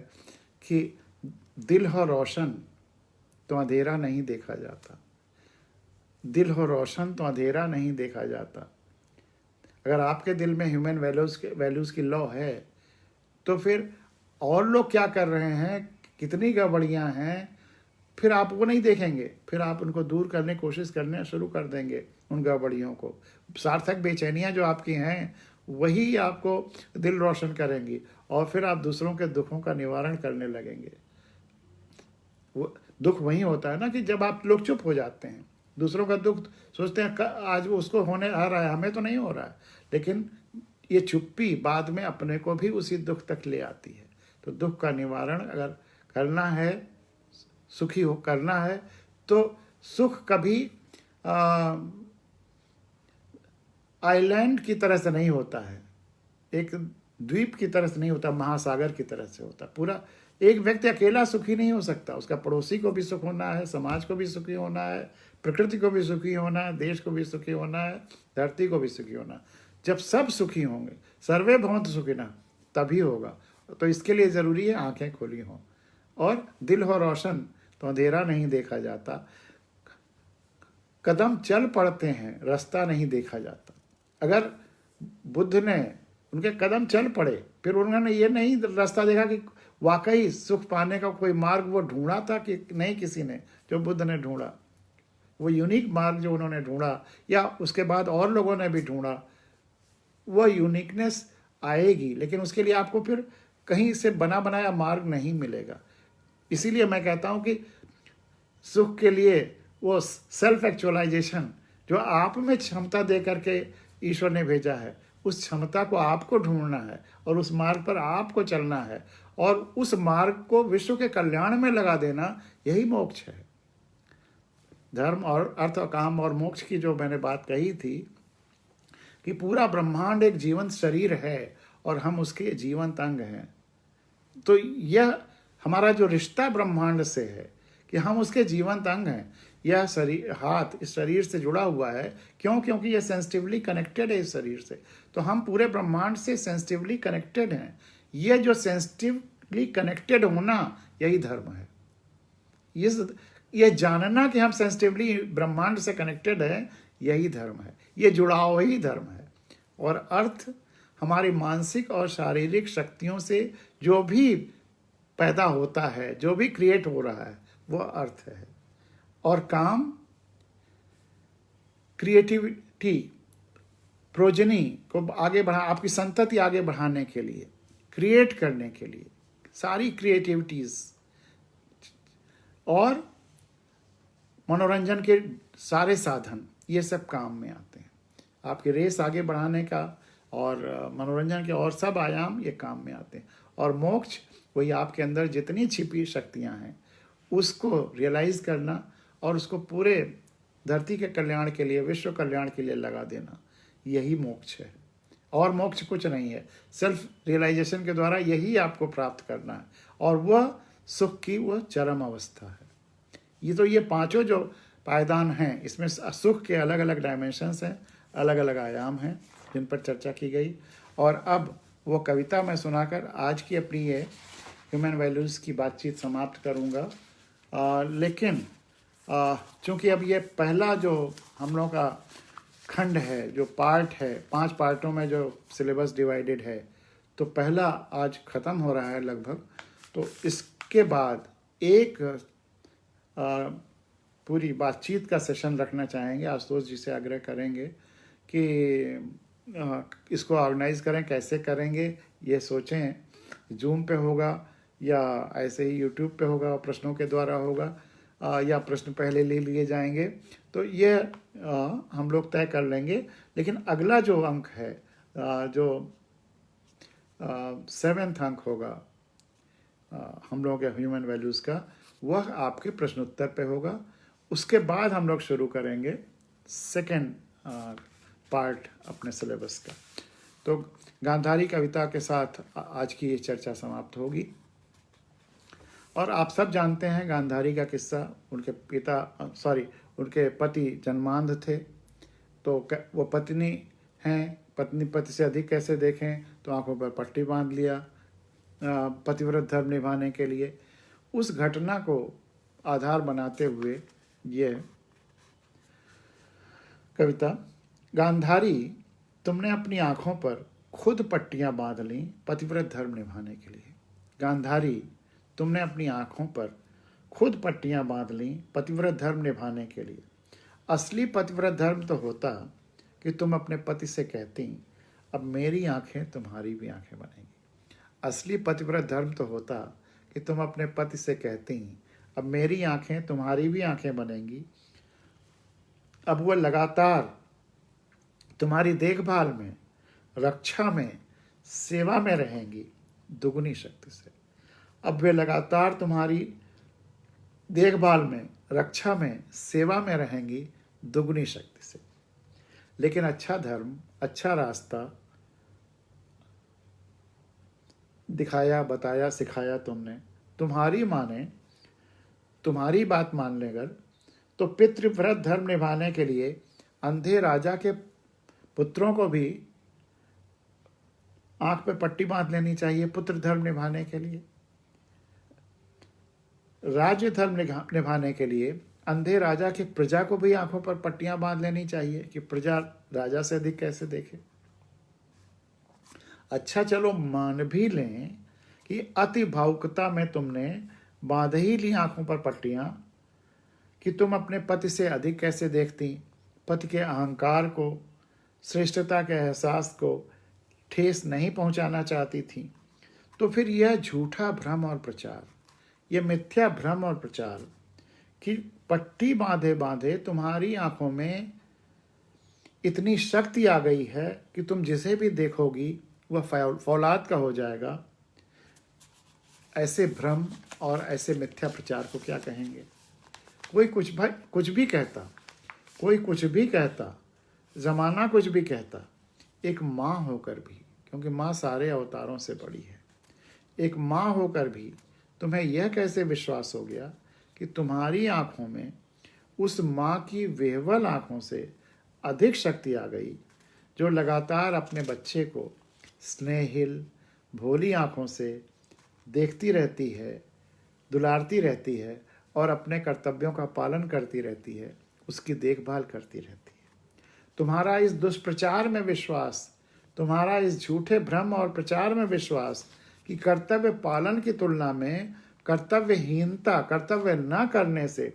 कि दिल हो रोशन तो अंधेरा नहीं देखा जाता, दिल हो रोशन तो अंधेरा नहीं देखा जाता। अगर आपके दिल में ह्यूमन वैल्यूज़ की लॉ है तो फिर और लोग क्या कर रहे हैं, कितनी गड़बड़ियाँ हैं, फिर आप वो नहीं देखेंगे, फिर आप उनको दूर करने की कोशिश करने शुरू कर देंगे उन गड़बड़ियों को। सार्थक बेचैनियाँ जो आपकी हैं वही आपको दिल रोशन करेंगी और फिर आप दूसरों के दुखों का निवारण करने लगेंगे। वो दुख वही होता है ना कि जब आप लोग चुप हो जाते हैं, दूसरों का दुख सोचते हैं आज उसको होने आ रहा है, हमें तो नहीं हो रहा है, लेकिन ये चुप्पी बाद में अपने को भी उसी दुख तक ले आती है। तो दुख का निवारण अगर करना है, सुखी हो करना है, तो सुख कभी आइलैंड की तरह से नहीं होता है, एक द्वीप की तरह से नहीं होता, महासागर की तरह से होता। पूरा एक व्यक्ति अकेला सुखी नहीं हो सकता, उसका पड़ोसी को भी सुख होना है, समाज को भी सुखी होना है, प्रकृति को भी सुखी होना है, देश को भी सुखी होना है, धरती को भी सुखी होना। जब सब सुखी होंगे, सर्वे भवन्तु सुखिनः, तभी होगा। तो इसके लिए ज़रूरी है आंखें खुली हों और दिल हो रोशन तो अंधेरा नहीं देखा जाता। कदम चल पड़ते हैं, रास्ता नहीं देखा जाता। अगर बुद्ध ने उनके कदम चल पड़े, फिर उन्होंने ये नहीं रास्ता देखा कि वाकई सुख पाने का कोई मार्ग वो ढूंढा था कि नहीं, किसी ने जो बुद्ध ने ढूंढा, वो यूनिक मार्ग जो उन्होंने ढूंढा या उसके बाद और लोगों ने भी ढूंढा, वो यूनिकनेस आएगी, लेकिन उसके लिए आपको फिर कहीं से बना बनाया मार्ग नहीं मिलेगा। इसीलिए मैं कहता हूं कि सुख के लिए वो सेल्फ एक्चुअलाइजेशन जो आप में क्षमता दे करके ईश्वर ने भेजा है, उस क्षमता को आपको ढूंढना है और उस मार्ग पर आपको चलना है और उस मार्ग को विश्व के कल्याण में लगा देना, यही मोक्ष है। धर्म और अर्थ और काम और मोक्ष की जो मैंने बात कही थी कि पूरा ब्रह्मांड एक जीवंत शरीर है और हम उसके जीवंत अंग हैं, तो यह हमारा जो रिश्ता ब्रह्मांड से है कि हम उसके जीवंत अंग हैं। यह शरीर, हाथ इस शरीर से जुड़ा हुआ है, क्यों? क्योंकि यह सेंसिटिवली कनेक्टेड है इस शरीर से। तो हम पूरे ब्रह्मांड से सेंसिटिवली कनेक्टेड हैं। यह जो सेंसिटिवली कनेक्टेड होना, यही धर्म है। यह जानना कि हम सेंसिटिवली ब्रह्मांड से कनेक्टेड हैं, यही धर्म है। यह जुड़ाव ही धर्म है। और अर्थ हमारी मानसिक और शारीरिक शक्तियों से जो भी पैदा होता है, जो भी क्रिएट हो रहा है, वह अर्थ है। और काम क्रिएटिविटी, प्रोजनी को आगे बढ़ा, आपकी संतति आगे बढ़ाने के लिए, क्रिएट करने के लिए, सारी क्रिएटिविटीज और मनोरंजन के सारे साधन, ये सब काम में आते हैं। आपके रेस आगे बढ़ाने का और मनोरंजन के और सब आयाम ये काम में आते हैं। और मोक्ष वही आपके अंदर जितनी छिपी शक्तियां हैं उसको रियलाइज करना और उसको पूरे धरती के कल्याण के लिए, विश्व कल्याण के लिए लगा देना, यही मोक्ष है। और मोक्ष कुछ नहीं है। सेल्फ रियलाइजेशन के द्वारा यही आपको प्राप्त करना है और वह सुख की वह चरम अवस्था है। ये पांचों जो पायदान हैं, इसमें सुख के अलग अलग डायमेंशंस हैं, अलग अलग आयाम हैं जिन पर चर्चा की गई। और अब वो कविता मैं सुनाकर आज की अपनी ये ह्यूमन वैल्यूज़ की बातचीत समाप्त करूँगा। लेकिन चूँकि अब ये पहला जो हम लोग का खंड है, जो पार्ट है, 5 पार्टों में जो सिलेबस डिवाइडेड है, तो पहला आज ख़त्म हो रहा है लगभग। तो इसके बाद एक पूरी बातचीत का सेशन रखना चाहेंगे। आशुतोष जी से आग्रह करेंगे कि इसको ऑर्गेनाइज करें, कैसे करेंगे ये सोचें। जूम पे होगा या ऐसे ही यूट्यूब पे होगा, प्रश्नों के द्वारा होगा, या प्रश्न पहले ले लिए जाएंगे, तो ये हम लोग तय कर लेंगे। लेकिन अगला जो अंक है, जो 7th अंक होगा हम लोगों के ह्यूमन वैल्यूज़ का, वह आपके प्रश्नोत्तर पे होगा। उसके बाद हम लोग शुरू करेंगे सेकेंड पार्ट अपने सिलेबस का। तो गांधारी कविता के साथ आज की ये चर्चा समाप्त होगी। और आप सब जानते हैं गांधारी का किस्सा। उनके पति जन्मांध थे, तो वो पत्नी हैं, पत्नी पति से अधिक कैसे देखें, तो आंखों पर पट्टी बांध लिया पतिव्रत धर्म निभाने के लिए। उस घटना को आधार बनाते हुए ये कविता। गांधारी, तुमने अपनी आंखों पर खुद पट्टियां बांध ली पतिव्रत धर्म निभाने के लिए। गांधारी, तुमने अपनी आंखों पर खुद पट्टियां बांध ली पतिव्रत धर्म निभाने के लिए। असली पतिव्रत धर्म तो होता कि तुम अपने पति से कहती, अब मेरी आंखें तुम्हारी भी आंखें बनेंगी। असली पतिव्रत धर्म तो होता कि तुम अपने पति से कहती, अब मेरी आंखें तुम्हारी भी आंखें बनेंगी। अब वह लगातार तुम्हारी देखभाल में, रक्षा में, सेवा में रहेंगी दुगुनी शक्ति से। अब वे लगातार तुम्हारी देखभाल में, रक्षा में, सेवा में रहेंगी दुगुनी शक्ति से। लेकिन अच्छा धर्म, अच्छा रास्ता दिखाया, बताया, सिखाया तुमने। तुम्हारी माँ ने तुम्हारी बात मान लेकर तो पितृव्रत धर्म निभाने के लिए अंधे राजा के पुत्रों को भी आंख पे पट्टी बांध लेनी चाहिए पुत्र धर्म निभाने के लिए। राज्य धर्म निभाने के लिए अंधे राजा की प्रजा को भी आंखों पर पट्टियां बांध लेनी चाहिए कि प्रजा राजा से अधिक कैसे देखे। अच्छा चलो मान भी लें कि अति भावुकता में तुमने बांध ही ली आंखों पर पट्टियां कि तुम अपने पति से अधिक कैसे देखती, पति के अहंकार को, श्रेष्ठता के एहसास को ठेस नहीं पहुंचाना चाहती थी, तो फिर यह झूठा भ्रम और प्रचार, यह मिथ्या भ्रम और प्रचार कि पट्टी बांधे बांधे तुम्हारी आंखों में इतनी शक्ति आ गई है कि तुम जिसे भी देखोगी वह फौलाद का हो जाएगा, ऐसे भ्रम और ऐसे मिथ्या प्रचार को क्या कहेंगे। कोई कुछ भी कहता, कोई कुछ भी कहता, जमाना कुछ भी कहता, एक माँ होकर भी, क्योंकि माँ सारे अवतारों से बड़ी है, एक माँ होकर भी तुम्हें यह कैसे विश्वास हो गया कि तुम्हारी आंखों में उस माँ की वेहवल आंखों से अधिक शक्ति आ गई, जो लगातार अपने बच्चे को स्नेहिल भोली आंखों से देखती रहती है, दुलारती रहती है और अपने कर्तव्यों का पालन करती रहती है, उसकी देखभाल करती रहती है। तुम्हारा इस दुष्प्रचार में विश्वास, तुम्हारा इस झूठे भ्रम और प्रचार में विश्वास कि कर्तव्य पालन की तुलना में कर्तव्यहीनता, कर्तव्य न करने से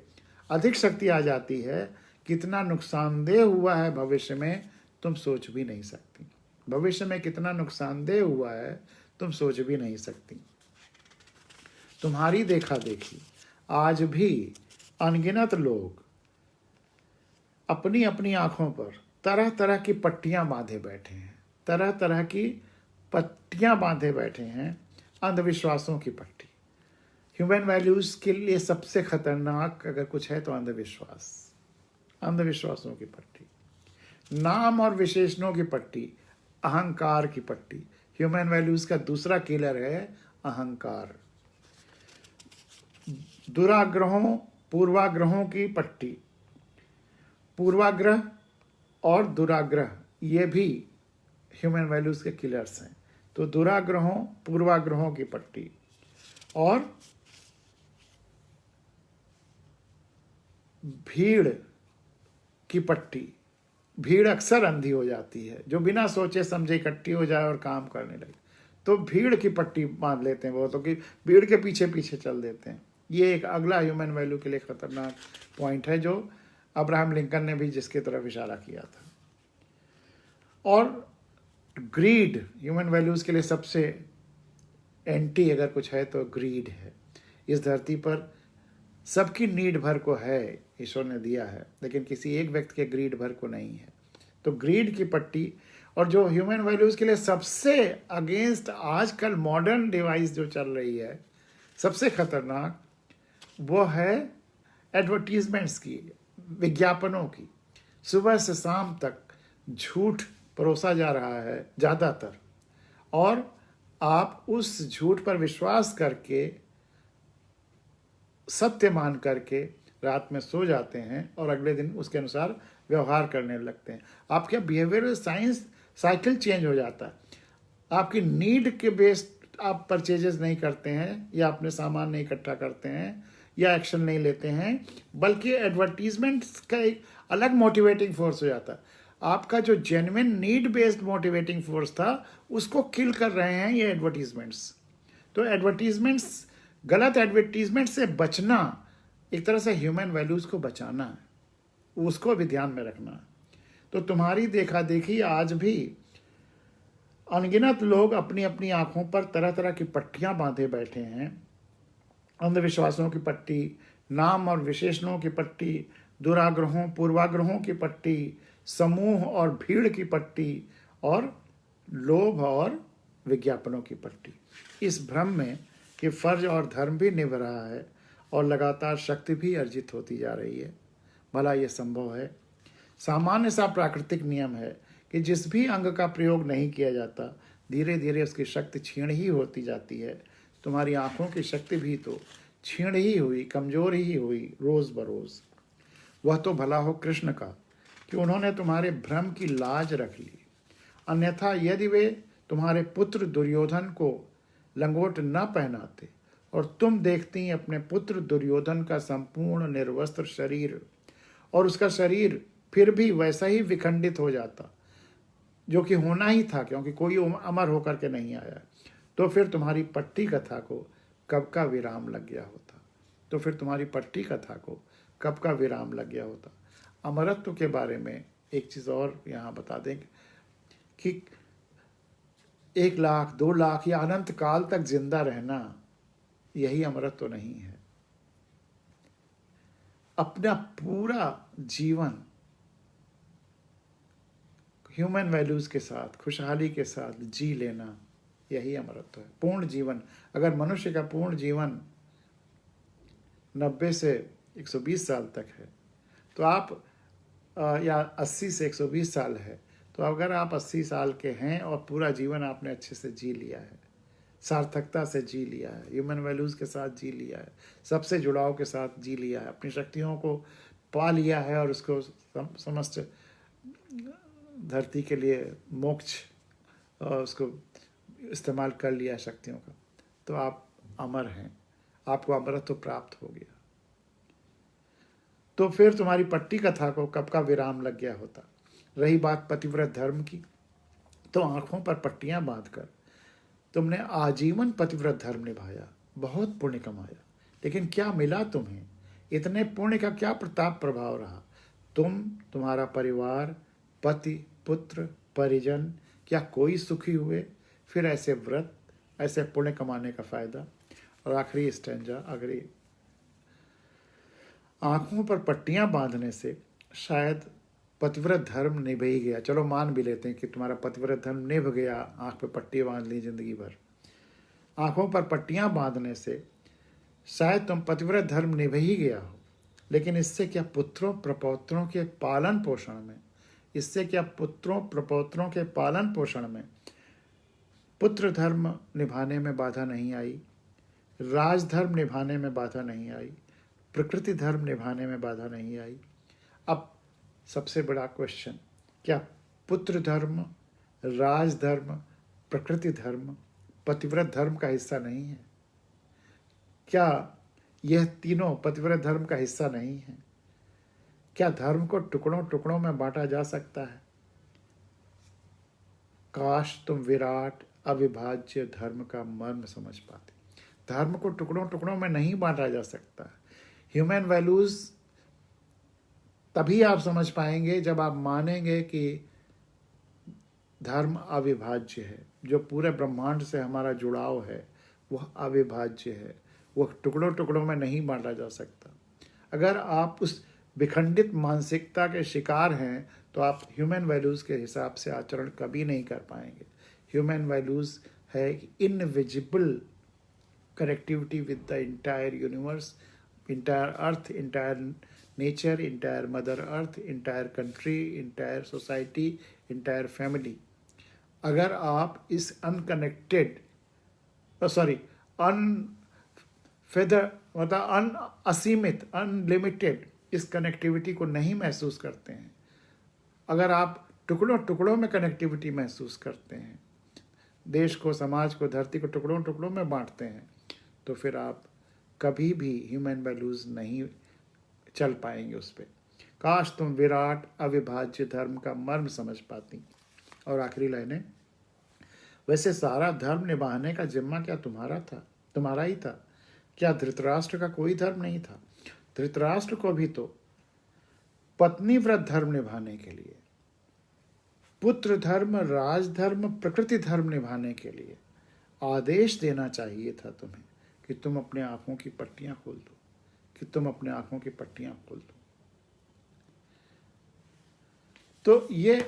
अधिक शक्ति आ जाती है, कितना नुकसानदेह हुआ है भविष्य में तुम सोच भी नहीं सकती। भविष्य में कितना नुकसानदेह हुआ है तुम सोच भी नहीं सकती। तुम्हारी देखा देखी आज भी अनगिनत लोग अपनी अपनी आंखों पर तरह तरह की पट्टियां बांधे बैठे हैं, तरह तरह की पट्टियां बांधे बैठे हैं, अंधविश्वासों की पट्टी। ह्यूमन वैल्यूज के लिए सबसे खतरनाक अगर कुछ है तो अंधविश्वास, अंधविश्वासों की पट्टी, नाम और विशेषणों की पट्टी, अहंकार की पट्टी। ह्यूमन वैल्यूज का दूसरा किलर है अहंकार। दुराग्रहों, पूर्वाग्रहों की पट्टी, पूर्वाग्रह और दुराग्रह ये भी ह्यूमन वैल्यूज के किलर्स हैं। तो दुराग्रहों, पूर्वाग्रहों की पट्टी और भीड़ की पट्टी। भीड़ अक्सर अंधी हो जाती है, जो बिना सोचे समझे इकट्ठी हो जाए और काम करने लगे तो भीड़ की पट्टी बांध लेते हैं वो, तो कि भीड़ के पीछे पीछे चल देते हैं। ये एक अगला ह्यूमन वैल्यू के लिए खतरनाक पॉइंट है जो अब्राहम लिंकन ने भी जिसकी तरफ इशारा किया था। और ग्रीड ह्यूमन वैल्यूज के लिए सबसे एंटी अगर कुछ है तो ग्रीड है। इस धरती पर सबकी नीड भर को है, ईश्वर ने दिया है, लेकिन किसी एक व्यक्ति के ग्रीड भर को नहीं है। तो ग्रीड की पट्टी। और जो ह्यूमन वैल्यूज के लिए सबसे अगेंस्ट आजकल मॉडर्न डिवाइस जो चल रही है, सबसे खतरनाक, वो है एडवर्टीजमेंट्स की, विज्ञापनों की। सुबह से शाम तक झूठ परोसा जा रहा है ज़्यादातर, और आप उस झूठ पर विश्वास करके, सत्य मान करके रात में सो जाते हैं और अगले दिन उसके अनुसार व्यवहार करने लगते हैं। आपके बिहेवियरल साइंस साइकिल चेंज हो जाता है। आपकी नीड के बेस्ड आप परचेजेस नहीं करते हैं, या अपने सामान नहीं इकट्ठा करते हैं, या एक्शन नहीं लेते हैं, बल्कि एडवर्टीजमेंट्स का एक अलग मोटिवेटिंग फोर्स हो जाता है। आपका जो genuine need based motivating force था उसको किल कर रहे हैं ये एडवर्टीजमेंट्स। तो एडवर्टीजमेंट्स, गलत एडवर्टीजमेंट से बचना एक तरह से ह्यूमन वैल्यूज को बचाना है, उसको भी ध्यान में रखना है। तो तुम्हारी देखा देखी आज भी अनगिनत लोग अपनी अपनी आंखों पर तरह तरह की पट्टियां बांधे बैठे हैं। अंधविश्वासों की पट्टी, नाम और विशेषणों की पट्टी, दुराग्रहों पूर्वाग्रहों की पट्टी, समूह और भीड़ की पट्टी, और लोभ और विज्ञापनों की पट्टी। इस भ्रम में कि फर्ज और धर्म भी निभ रहा है और लगातार शक्ति भी अर्जित होती जा रही है। भला यह संभव है? सामान्य सा प्राकृतिक नियम है कि जिस भी अंग का प्रयोग नहीं किया जाता, धीरे धीरे उसकी शक्ति क्षीण ही होती जाती है। तुम्हारी आंखों की शक्ति भी तो क्षीण ही हुई, कमजोर ही हुई रोज बरोज। वह तो भला हो कृष्ण का कि उन्होंने तुम्हारे भ्रम की लाज रख ली, अन्यथा यदि वे तुम्हारे पुत्र दुर्योधन को लंगोट न पहनाते और तुम देखती अपने पुत्र दुर्योधन का संपूर्ण निर्वस्त्र शरीर, और उसका शरीर फिर भी वैसा ही विखंडित हो जाता जो कि होना ही था, क्योंकि कोई अमर होकर के नहीं आया। तो फिर तुम्हारी पट्टी कथा को कब का विराम लग गया होता। तो फिर तुम्हारी पट्टी कथा को कब का विराम लग गया होता। अमरत्व के बारे में एक चीज़ और यहाँ बता दें कि 1 लाख 2 लाख या अनंत काल तक जिंदा रहना, यही अमरत्व नहीं है। अपना पूरा जीवन ह्यूमन वैल्यूज के साथ, खुशहाली के साथ जी लेना, यही अमरत्व है। पूर्ण जीवन, अगर मनुष्य का पूर्ण जीवन 90 से 120 साल तक है, तो आप या 80 से 120 साल है, तो अगर आप 80 साल के हैं और पूरा जीवन आपने अच्छे से जी लिया है, सार्थकता से जी लिया है, ह्यूमन वैल्यूज़ के साथ जी लिया है, सबसे जुड़ाव के साथ जी लिया है, अपनी शक्तियों को पा लिया है और उसको समस्त धरती के लिए मोक्ष उसको इस्तेमाल कर लिया है शक्तियों का, तो आप अमर हैं, आपको अमरत्व प्राप्त हो गया। तो फिर तुम्हारी पट्टी कथा को कब का विराम लग गया होता। रही बात पतिव्रत धर्म की, तो आंखों पर पट्टियां बांधकर तुमने आजीवन पतिव्रत धर्म निभाया, बहुत पुण्य कमाया, लेकिन क्या मिला तुम्हें? इतने पुण्य का क्या प्रताप प्रभाव रहा? तुम्हारा परिवार, पति, पुत्र, परिजन, क्या कोई सुखी हुए? फिर ऐसे व्रत, ऐसे पुण्य कमाने का फायदा। और आखिरी स्टैंजा, अगली, आंखों पर पट्टियां बांधने से शायद पतिव्रत धर्म निभ ही गया। चलो मान भी लेते हैं कि तुम्हारा पतिव्रत धर्म निभ गया, आंख पे पट्टी बांध ली जिंदगी भर। आंखों पर पट्टियां बांधने से शायद तुम पतिव्रत धर्म निभ ही गया हो, लेकिन इससे क्या पुत्रों प्रपौत्रों के पालन पोषण में, इससे क्या पुत्रों प्रपौत्रों के पालन पोषण में पुत्र धर्म निभाने में बाधा नहीं आई, राजधर्म निभाने में बाधा नहीं आई, प्रकृति धर्म निभाने में बाधा नहीं आई? अब सबसे बड़ा क्वेश्चन, क्या पुत्र धर्म, राजधर्म, प्रकृति धर्म पतिव्रत धर्म का हिस्सा नहीं है? क्या यह तीनों पतिव्रत धर्म का हिस्सा नहीं है? क्या धर्म को टुकड़ों टुकड़ों में बांटा जा सकता है? काश तुम विराट अविभाज्य धर्म का मर्म समझ पाते। धर्म को टुकड़ों टुकड़ों में नहीं बांटा जा सकता। ह्यूमन वैल्यूज तभी आप समझ पाएंगे जब आप मानेंगे कि धर्म अविभाज्य है। जो पूरे ब्रह्मांड से हमारा जुड़ाव है वह अविभाज्य है, वह टुकड़ों टुकड़ों में नहीं बांटा जा सकता। अगर आप उस विखंडित मानसिकता के शिकार हैं तो आप ह्यूमन वैल्यूज़ के हिसाब से आचरण कभी नहीं कर पाएंगे। ह्यूमन वैल्यूज़ है invisible connectivity with the entire universe, entire earth, entire nature, entire mother earth, entire country, entire society, entire family. अगर आप इस अनकनेक्टेड असीमित, अनलिमिटेड इस कनेक्टिविटी को नहीं महसूस करते हैं, अगर आप टुकड़ों टुकड़ों में कनेक्टिविटी महसूस करते हैं, देश को, समाज को, धरती को टुकड़ों टुकड़ों में बांटते हैं, तो फिर आप कभी भी ह्यूमन वैल्यूज़ नहीं चल पाएंगे उस पर। काश तुम विराट अविभाज्य धर्म का मर्म समझ पाती। और आखिरी लाइनें, वैसे सारा धर्म निभाने का जिम्मा क्या तुम्हारा ही था? क्या धृतराष्ट्र का कोई धर्म नहीं था? धृतराष्ट्र को भी तो पत्नी व्रत धर्म निभाने के लिए, पुत्र धर्म, राजधर्म, प्रकृति धर्म निभाने के लिए आदेश देना चाहिए था तुम्हें कि तुम अपने आंखों की पट्टियां खोल दो, कि तुम अपने आंखों की पट्टियां खोल दो। तो ये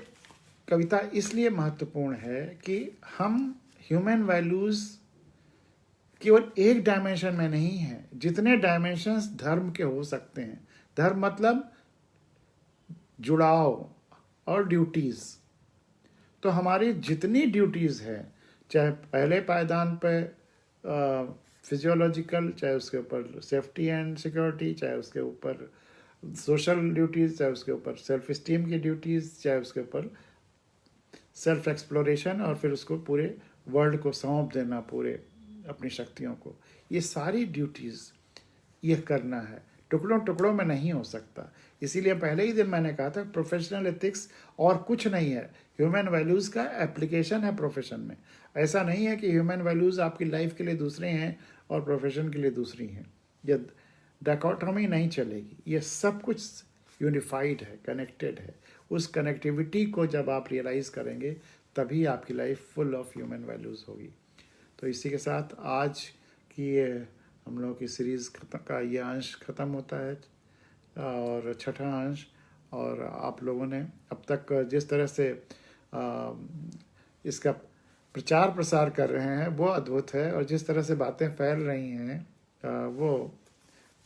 कविता इसलिए महत्वपूर्ण है कि हम ह्यूमन वैल्यूज केवल एक डायमेंशन में नहीं है, जितने डायमेंशंस धर्म के हो सकते हैं। धर्म मतलब जुड़ाव और ड्यूटीज। तो हमारी जितनी ड्यूटीज है, चाहे पहले पायदान पे फिजियोलॉजिकल, चाहे उसके ऊपर सेफ्टी एंड सिक्योरिटी, चाहे उसके ऊपर सोशल ड्यूटीज, चाहे उसके ऊपर सेल्फ इस्टीम की ड्यूटीज, चाहे उसके ऊपर सेल्फ एक्सप्लोरेशन, और फिर उसको पूरे वर्ल्ड को सौंप देना, पूरे अपनी शक्तियों को, ये सारी ड्यूटीज़ ये करना है, टुकड़ों टुकड़ों में नहीं हो सकता। इसीलिए पहले ही दिन मैंने कहा था प्रोफेशनल एथिक्स और कुछ नहीं है, ह्यूमन वैल्यूज़ का एप्लीकेशन है प्रोफेशन में। ऐसा नहीं है कि ह्यूमन वैल्यूज़ आपकी लाइफ के लिए दूसरे हैं और प्रोफेशन के लिए दूसरी हैं। ये डायकोटोमी नहीं चलेगी, ये सब कुछ यूनिफाइड है, कनेक्टेड है। उस कनेक्टिविटी को जब आप रियलाइज़ करेंगे तभी आपकी life full of human values होगी। तो इसी के साथ आज की ये हम लोगों की सीरीज़ का ये अंश ख़त्म होता है और छठा अंश। और आप लोगों ने अब तक जिस तरह से इसका प्रचार प्रसार कर रहे हैं वो अद्भुत है, और जिस तरह से बातें फैल रही हैं वो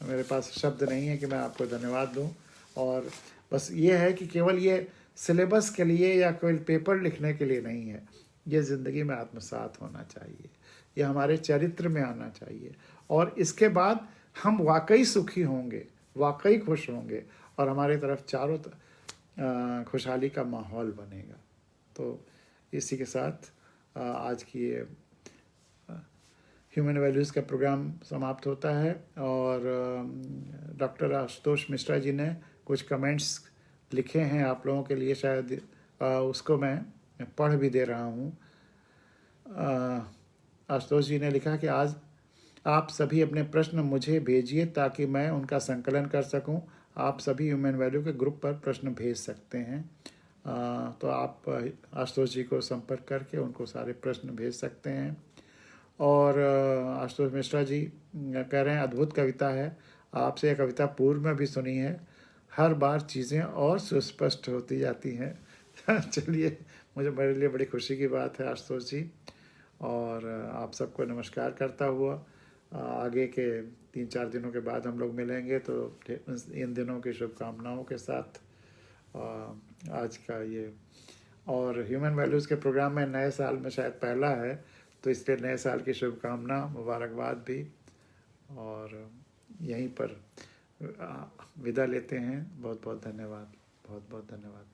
मेरे पास शब्द नहीं है कि मैं आपको धन्यवाद दूं। और बस ये है कि केवल ये सिलेबस के लिए या केवल पेपर लिखने के लिए नहीं है, ये ज़िंदगी में आत्मसात होना चाहिए, ये हमारे चरित्र में आना चाहिए, और इसके बाद हम वाकई सुखी होंगे, वाकई खुश होंगे, और हमारे तरफ चारों खुशहाली का माहौल बनेगा। तो इसी के साथ आज की ये ह्यूमन वैल्यूज़ का प्रोग्राम समाप्त होता है। और डॉक्टर आशुतोष मिश्रा जी ने कुछ कमेंट्स लिखे हैं आप लोगों के लिए, शायद उसको मैं पढ़ भी दे रहा हूँ। आशुतोष जी ने लिखा कि आज आप सभी अपने प्रश्न मुझे भेजिए ताकि मैं उनका संकलन कर सकूं। आप सभी ह्यूमन वैल्यू के ग्रुप पर प्रश्न भेज सकते हैं। तो आप आशुतोष जी को संपर्क करके उनको सारे प्रश्न भेज सकते हैं। और आशुतोष मिश्रा जी कह रहे हैं अद्भुत कविता है, आपसे यह कविता पूर्व में भी सुनी है, हर बार चीज़ें और सुस्पष्ट होती जाती हैं। चलिए, मेरे लिए बड़ी खुशी की बात है आशुतोष जी। और आप सबको नमस्कार करता हुआ आगे के 3-4 दिनों के बाद हम लोग मिलेंगे, तो इन दिनों की शुभकामनाओं के साथ आज का ये और ह्यूमन वैल्यूज़ के प्रोग्राम में नए साल में शायद पहला है, तो इसलिए नए साल की शुभकामना, मुबारकबाद भी। और यहीं पर विदा लेते हैं। बहुत बहुत धन्यवाद, बहुत बहुत धन्यवाद।